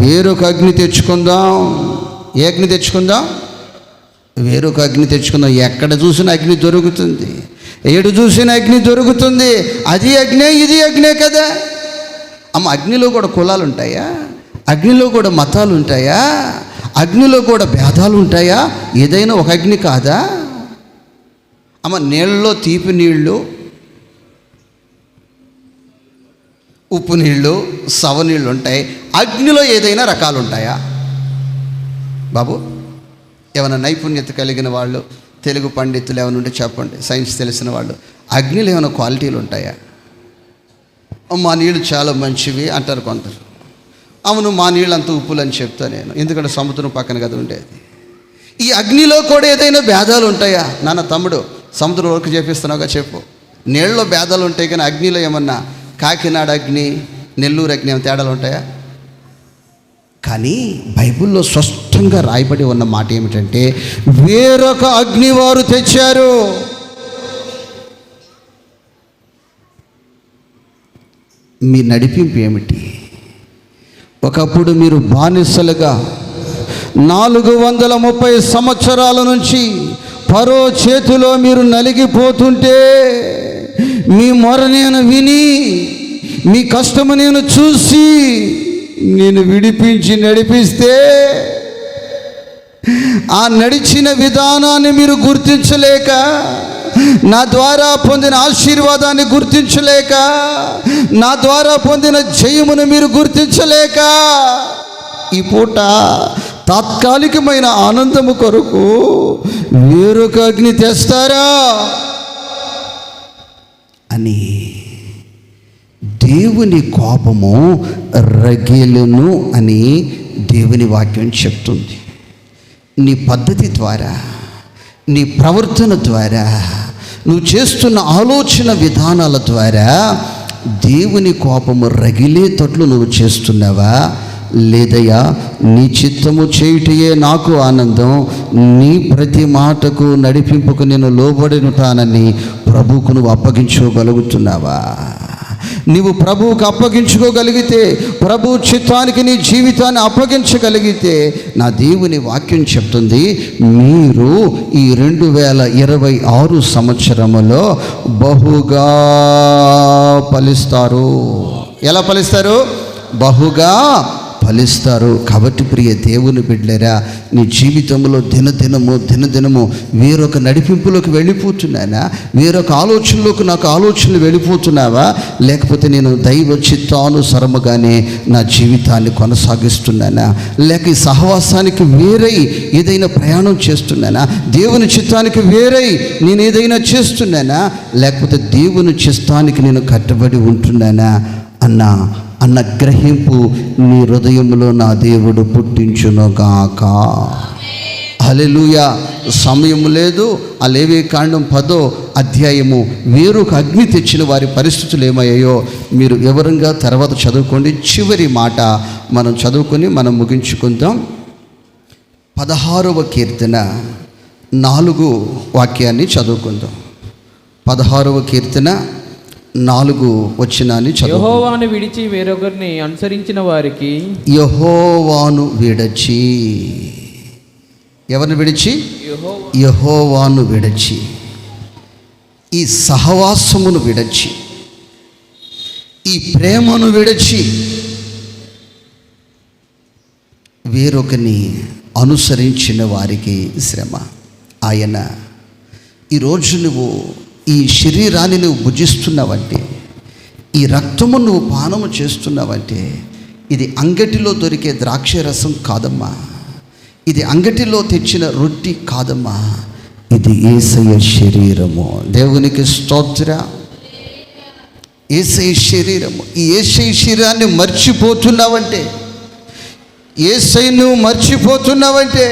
వేరొక అగ్ని తెచ్చుకుందాం. ఏ అగ్ని తెచ్చుకుందాం? వేరొక అగ్ని తెచ్చుకుందాం. ఎక్కడ చూసిన అగ్ని దొరుకుతుంది, ఏడు చూసిన అగ్ని దొరుకుతుంది. అది అగ్నే, ఇది అగ్నే కదా. అమ్మ, అగ్నిలో కూడా కులాలు ఉంటాయా? అగ్నిలో కూడా మతాలు ఉంటాయా? అగ్నిలో కూడా భేదాలు ఉంటాయా? ఏదైనా ఒక అగ్ని కాదా? అమ్మ, నీళ్ళలో తీపి నీళ్ళు, ఉప్పు నీళ్ళు, సవనీళ్ళు ఉంటాయి. అగ్నిలో ఏదైనా రకాలు ఉంటాయా బాబు? ఏమైనా నైపుణ్యత కలిగిన వాళ్ళు, తెలుగు పండితులు ఏమైనా ఉంటే చెప్పండి, సైన్స్ తెలిసిన వాళ్ళు. అగ్నిలో ఏమైనా క్వాలిటీలు ఉంటాయా? మా నీళ్ళు చాలా మంచివి అంటారు కొందరు. అవును, మా నీళ్ళు అంత ఉప్పులు అని చెప్తా నేను, ఎందుకంటే సముద్రం పక్కన కదా ఉండేది. ఈ అగ్నిలో కూడా ఏదైనా భేదాలు ఉంటాయా? నాన్న తమ్ముడు, సముద్రం వరకు చేపిస్తున్నావుగా చెప్పు. నీళ్ళలో భేదాలు ఉంటాయి, కానీ అగ్నిలో ఏమన్నా కాకినాడ అగ్ని, నెల్లూరు అగ్ని ఏమైనా తేడాలు ఉంటాయా? కానీ బైబిల్లో స్పష్టంగా రాయబడి ఉన్న మాట ఏమిటంటే, వేరొక అగ్ని వారు తెచ్చారు. మీ నడిపింపు ఏమిటి? ఒకప్పుడు మీరు బానిసలుగా 430 సంవత్సరాల నుంచి ఫరో చేతిలో మీరు నలిగిపోతుంటే మీ మొర నేను విని, మీ కష్టము నేను చూసి, నేను విడిపించి నడిపిస్తే ఆ నడిచిన విధానాన్ని మీరు గుర్తించలేక, నా ద్వారా పొందిన ఆశీర్వాదాన్ని గుర్తించలేక, నా ద్వారా పొందిన జయమును మీరు గుర్తించలేక, ఈ పూట తాత్కాలికమైన ఆనందము కొరకు వేరొక అగ్ని తెస్తారా అని దేవుని కోపము రగిలును అని దేవుని వాక్యం చెప్తుంది. నీ పద్ధతి ద్వారా, నీ ప్రవర్తన ద్వారా, నువ్వు చేస్తున్న ఆలోచన విధానాల ద్వారా దేవుని కోపము రగిలేటట్లు నువ్వు చేస్తున్నావా? లేదయ్యా, నీ చిత్తము చేయుటయే నాకు ఆనందం, నీ ప్రతి మాటకు నడిపింపుకు నేను లోబడినుతానని ప్రభువుకు నువ్వు అప్పగించుకోగలుగుతున్నావా? నీవు ప్రభువుకు అప్పగించుకోగలిగితే, ప్రభు చిత్తానికి నీ జీవితాన్ని అప్పగించగలిగితే, నా దేవుని వాక్యం చెప్తుంది, మీరు ఈ 2026 సంవత్సరములో బహుగా ఫలిస్తారు. ఎలా ఫలిస్తారు? బహుగా ఫలిస్తారు. కాబట్టి ప్రియ దేవుని బిడ్డలారా, నీ జీవితంలో దినదినము వేరొక నడిపింపులోకి వెళ్ళిపోతున్నానా? వేరొక ఆలోచనలోకి నాకు ఆలోచనలు వెళ్ళిపోతున్నావా? లేకపోతే నేను దైవ చిత్తానుసారముగానే నా జీవితాన్ని కొనసాగిస్తున్నానా? లేక ఈ సహవాసానికి వేరై ఏదైనా ప్రయాణం చేస్తున్నానా? దేవుని చిత్తానికి వేరై నేను ఏదైనా చేస్తున్నానా? లేకపోతే దేవుని చిత్తానికి నేను కట్టుబడి ఉంటున్నానా అన్న గ్రహింపు నీ హృదయంలో నా దేవుడు పుట్టించునుగాక. హల్లెలూయా. సమయం లేదు. ఆ లేవీకాండం 10వ అధ్యాయము వేరొక అగ్ని తెచ్చిన వారి పరిస్థితులు ఏమయ్యాయో మీరు వివరంగా తర్వాత చదువుకోండి. చివరి మాట మనం చదువుకొని మనం ముగించుకుందాం. 16వ కీర్తన 4 వాక్యాన్ని చదువుకుందాం. 16వ కీర్తన 4 వచనాన్ని చదువు. యెహోవాను విడిచి వేరొకరిని అనుసరించిన వారికి, యెహోవాను విడిచి, ఎవరిని విడిచి? యెహోవాను విడిచి, ఈ సహవాసమును విడిచి, ఈ ప్రేమను విడిచి వేరొకరిని అనుసరించిన వారికి శ్రమ. ఆయన ఈరోజు నువ్వు ఈ శరీరాన్ని నువ్వు భుజిస్తున్నావంటే, ఈ రక్తము నువ్వు పానము చేస్తున్నావంటే, ఇది అంగటిలో దొరికే ద్రాక్ష రసం కాదమ్మా, ఇది అంగటిలో తెచ్చిన రొట్టి కాదమ్మా, ఇది యేసయ్య శరీరము. దేవునికి స్తోత్ర. యేసయ్య శరీరము. ఈ యేసయ్య శరీరాన్ని మర్చిపోతున్నావంటే, యేసయ్యను మర్చిపోతున్నావంటే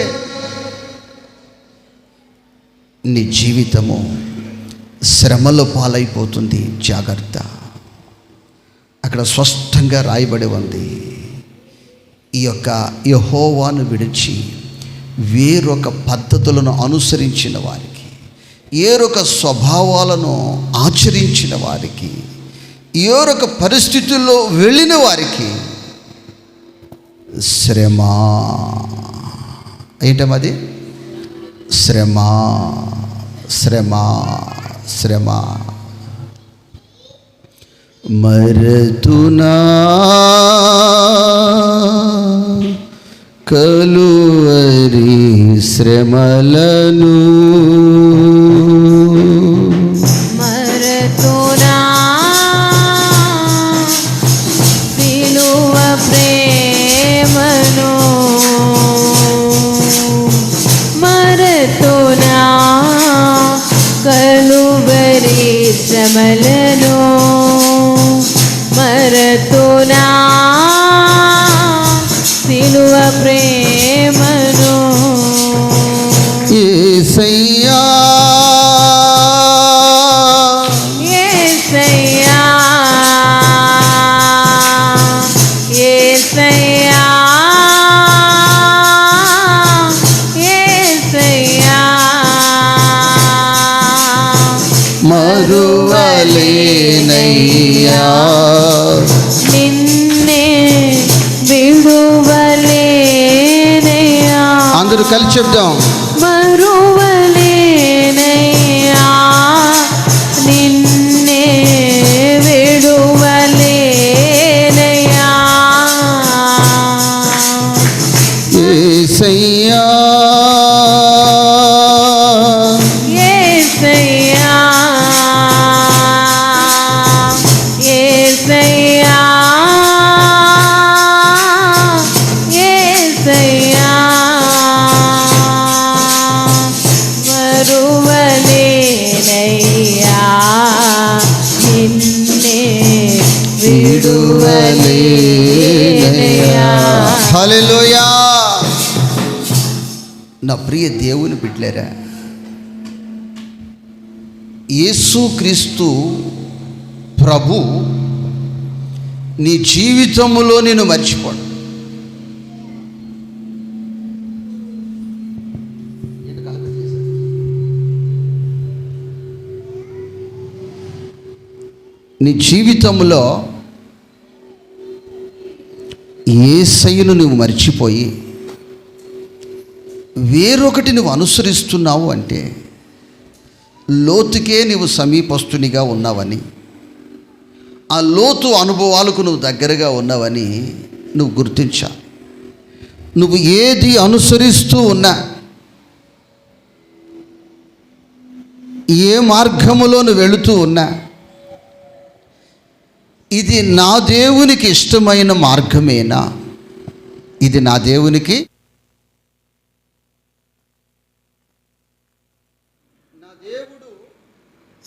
నీ జీవితము శ్రమలో పాలైపోతుంది. జాగ్రత్త. అక్కడ స్పష్టంగా రాయబడి ఉంది, ఈ యొక్క యెహోవాను విడిచి వేరొక పద్ధతులను అనుసరించిన వారికి, వేరొక స్వభావాలను ఆచరించిన వారికి, వేరొక పరిస్థితుల్లో వెళ్ళిన వారికి శ్రమ. ఏంటమ్మది? శ్రమ, శ్రమ, శ్రమ. మరతునా కలువరి శ్రమలను, మరతునా సిలువ ప్రేమను, మరతునా కలువరి శ్రమలను, మరతునా సిలువ ప్రేమను. యేసయ్యా, యేసయ్యా, యేసయ్యా, యేసయ్యా, మరువలేనయ్యా చెప్దాం. మరువలేనయ్యా నిన్నే విడువలేనయ్యా యేసయ్యా యేసయ్యా యేసయ్యా యేసయ్యా మరువలేనయ్యా నిన్నే విడువలేనయ్యా. హల్లెలూయా. నా ప్రియ దేవుని బిడ్డలారా, యేసుక్రీస్తు ప్రభు నీ జీవితంలో నేను మర్చిపోను. నీ జీవితంలో యేసయ్యను నువ్వు మర్చిపోయి వేరొకటి నువ్వు అనుసరిస్తున్నావు అంటే లోతుకే నువ్వు సమీపస్తునిగా ఉన్నావని, ఆ లోతు అనుభవాలకు నువ్వు దగ్గరగా ఉన్నావని నువ్వు గుర్తించాలి. నువ్వు ఏది అనుసరిస్తూ ఉన్నా, ఏ మార్గములో నువ్వు వెళుతూ ఉన్నా, ఇది నా దేవునికి ఇష్టమైన మార్గమేనా, ఇది నా దేవునికి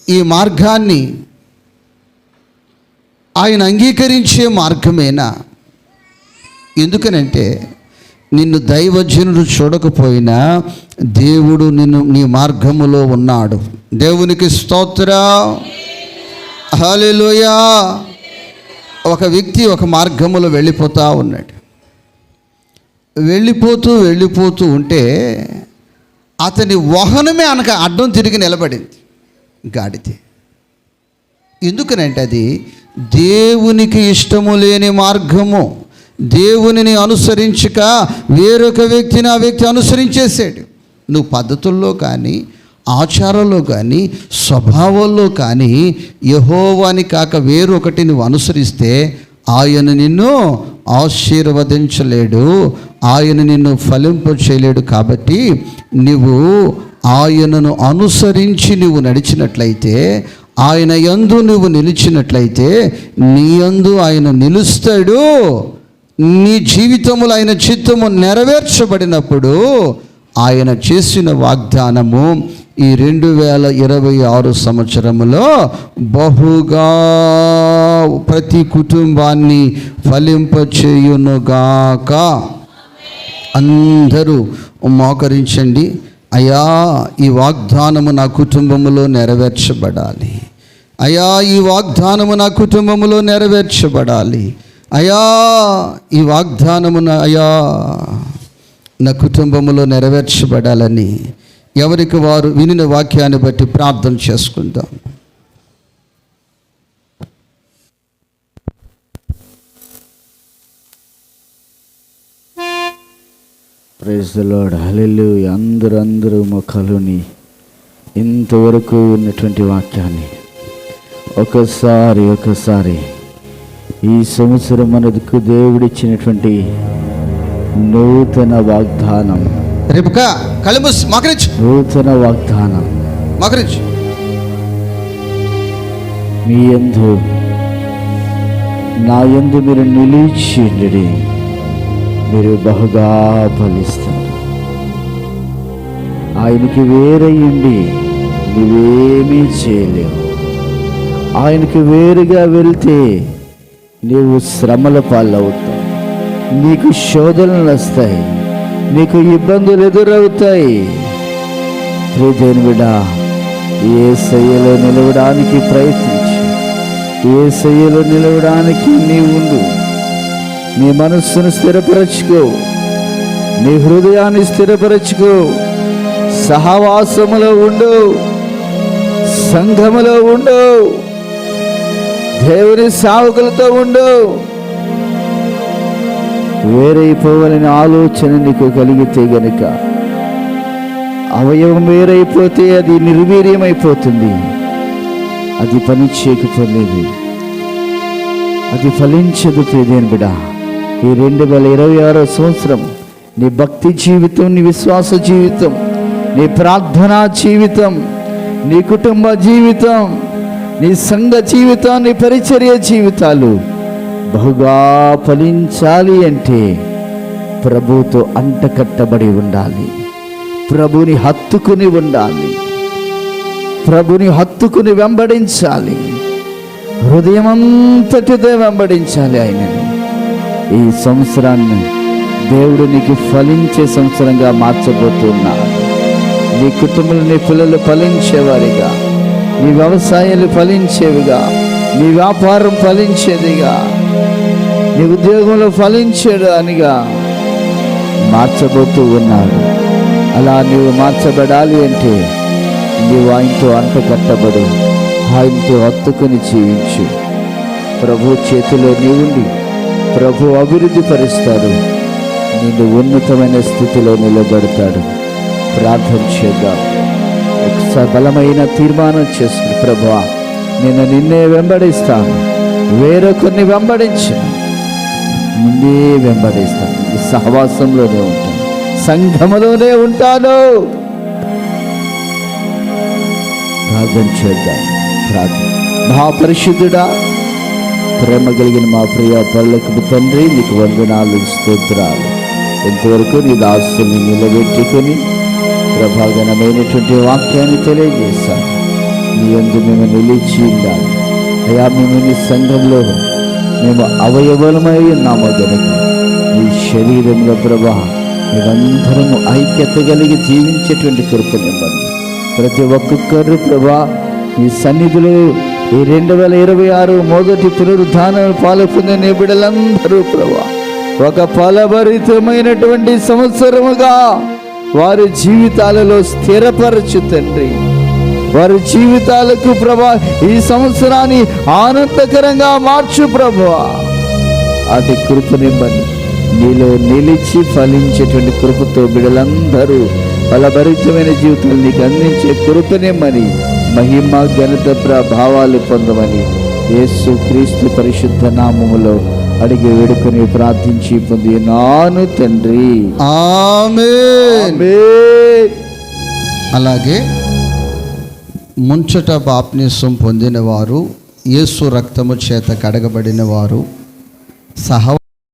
ఈ మార్గాన్ని ఆయన అంగీకరించే మార్గమేనా? ఎందుకనంటే నిన్ను దైవజనుడు చూడకపోయినా దేవుడు నిన్ను నీ మార్గములో ఉన్నాడు. దేవునికి స్తోత్రం. హల్లెలూయా. ఒక వ్యక్తి ఒక మార్గములో వెళ్ళిపోతూ ఉన్నాడు. వెళ్ళిపోతూ ఉంటే అతని వాహనమే అనక అడ్డం తిరిగి నిలబడింది, గాడితే. ఎందుకనంటే అది దేవునికి ఇష్టము లేని మార్గము. దేవునిని అనుసరించక వేరొక వ్యక్తిని ఆ వ్యక్తి అనుసరించేసాడు. నువ్వు పద్ధతుల్లో కానీ, ఆచారంలో కానీ, స్వభావంలో కానీ యెహోవాని కాక వేరొకటి నువ్వు అనుసరిస్తే ఆయన నిన్ను ఆశీర్వదించలేడు, ఆయన నిన్ను ఫలింప చేయలేడు. కాబట్టి నువ్వు ఆయనను అనుసరించి నువ్వు నడిచినట్లయితే, ఆయన యందు నువ్వు నిలిచినట్లయితే నీ యందు ఆయన నిలుస్తాడు. నీ జీవితంలో ఆయన చిత్తము నెరవేర్చబడినప్పుడు ఆయన చేసిన వాగ్దానము ఈ 2026 సంవత్సరములో బహుగా ప్రతి కుటుంబాన్ని ఫలింపచేయునుగాక. అందరూ మోకరించండి. అయ్యా, ఈ వాగ్దానము నా కుటుంబములో నెరవేర్చబడాలి. అయ్యా, ఈ వాగ్దానము నా కుటుంబములో నెరవేర్చబడాలి. అయ్యా, ఈ వాగ్దానమున అయ్యా నా కుటుంబములో నెరవేర్చబడాలని ఎవరికి వారు వినిన వాక్యాన్ని బట్టి ప్రార్థన చేసుకుందాం. Praise the lord. హల్లెలూయా. అందరూ మొక్కలుని ఇంతవరకు ఉన్నటువంటి వాక్యాన్ని ఒకసారి ఈ సంవత్సరం మనకు దేవుడిచ్చినటువంటి నూతన వాగ్దానం, రేపుకా కలుముస్ మకరించి నూతన వాగ్దానం మకరించి మీ యందు నా యందు మీరు నిలిచిండి, మీరు బహుగా ఫలిస్తారు. ఆయనకి వేరయ్యండి నీవేమీ చేయలేవు. ఆయనకి వేరుగా వెళ్తే నీవు శ్రమల పాలవుతావు, నీకు శోధనలు వస్తాయి, నీకు ఇబ్బందులు ఎదురవుతాయి. ప్రియమైన బిడ్డ, యేసయ్యలో నిలవడానికి ప్రయత్నించు. యేసయ్యలో నిలవడానికి నీవు ఉండు. నీ మనస్సును స్థిరపరచుకో, నీ హృదయాన్ని స్థిరపరచుకో. సహవాసములో ఉండు, సంఘములో ఉండు, దేవుని సేవకులతో ఉండు. వేరైపోవాలని ఆలోచన నీకు కలిగితే గనుక అవయవం వేరైపోతే అది నిర్వీర్యమైపోతుంది, అది పని చేయకపోలేదు, అది ఫలించదు. ప్రియమైన బిడ్డ, ఈ 2026 సంవత్సరం నీ భక్తి జీవితం, నీ విశ్వాస జీవితం, నీ ప్రార్థనా జీవితం, నీ కుటుంబ జీవితం, నీ సంఘ జీవితం, నీ పరిచర్య జీవితాలు బహుగా ఫలించాలి అంటే ప్రభుతో అంటకట్టబడి ఉండాలి, ప్రభుని హత్తుకుని ఉండాలి, ప్రభుని హత్తుకుని వెంబడించాలి, హృదయమంతటితో వెంబడించాలి ఆయనని. ఈ సంవత్సరాన్ని దేవుడు నీకు ఫలించే సంవత్సరంగా మార్చబోతున్నాడు. నీ కుటుంబంలో నీ పిల్లలు ఫలించేవారిగా, నీ వ్యవసాయాలు ఫలించేవిగా, నీ వ్యాపారం ఫలించేదిగా, నీ ఉద్యోగంలో ఫలించేదానిగా మార్చబోతూ ఉన్నాడు. అలా నీవు మార్చబడాలి అంటే నీవు ఆయనతో అంటకట్టబడు, ఆయనతో హత్తుకుని జీవించు. ప్రభు చేతిలో నీవుండి ప్రభు అభివృద్ధి పరుస్తాడు, నిన్ను ఉన్నతమైన స్థితిలో నిలబెడతాడు. ప్రార్థన చేద్దాం. ఒకసారి బలమైన తీర్మానం చేసుకుని, ప్రభువా నేను నిన్నే వెంబడిస్తాను, వేరొకరిని వెంబడించను, నిన్నే వెంబడిస్తాను, ఈ సహవాసంలోనే ఉంటాను, సంఘములోనే ఉంటాను. ప్రార్థన చేద్దాం. ప్రార్థన. మహాపరిశుద్ధుడా, ప్రేమ కలిగిన మా ప్రియ పరులకు తండ్రి, నీకు వందనాలు, స్తోత్రాలు. ఇంతవరకు నీ దాసుని నిలబెట్టుకొని ప్రభాగనమైనటువంటి వాక్యాన్ని తెలియజేశాను. నీ యందు మేము నిలిచి ఉండాలి అయా. మేము నీ సంఘంలో మేము అవయవలమై ఉన్నాము గనుక నీ శరీరంలో ప్రభా మేమందరము ఐక్యత కలిగి జీవించేటువంటి కృపనివ్వండి. ప్రతి ఒక్కొక్కరు ప్రభా నీ సన్నిధిలో ఈ 2026 మొదటి పునరుద్ధానం పాల్పొందిన బిడ్డలందరూ ప్రభా ఒక ఫలభరితమైనటువంటి సంవత్సరముగా వారి జీవితాలలో స్థిరపరచు తండ్రి. వారి జీవితాలకు ప్రభా ఈ సంవత్సరాన్ని ఆనందకరంగా మార్చు ప్రభువా. అటు కృపనివ్వండి. నీలో నిలిచి ఫలించేటువంటి కృపతో బిడ్డలందరూ ఫలభరితమైన జీవితాలు నీకు అందించే కృపనిమ్మని, మహిమ ఘనత ప్రభావాలు పొందమని యేసు క్రీస్తు పరిశుద్ధ నామములో అడిగి వేడుకొని ప్రార్థించి పొందినాను తండ్రి. ఆమేన్. అలాగే ముంచట బాప్తిసం పొందిన వారు, యేసు రక్తము చేత కడగబడిన వారు,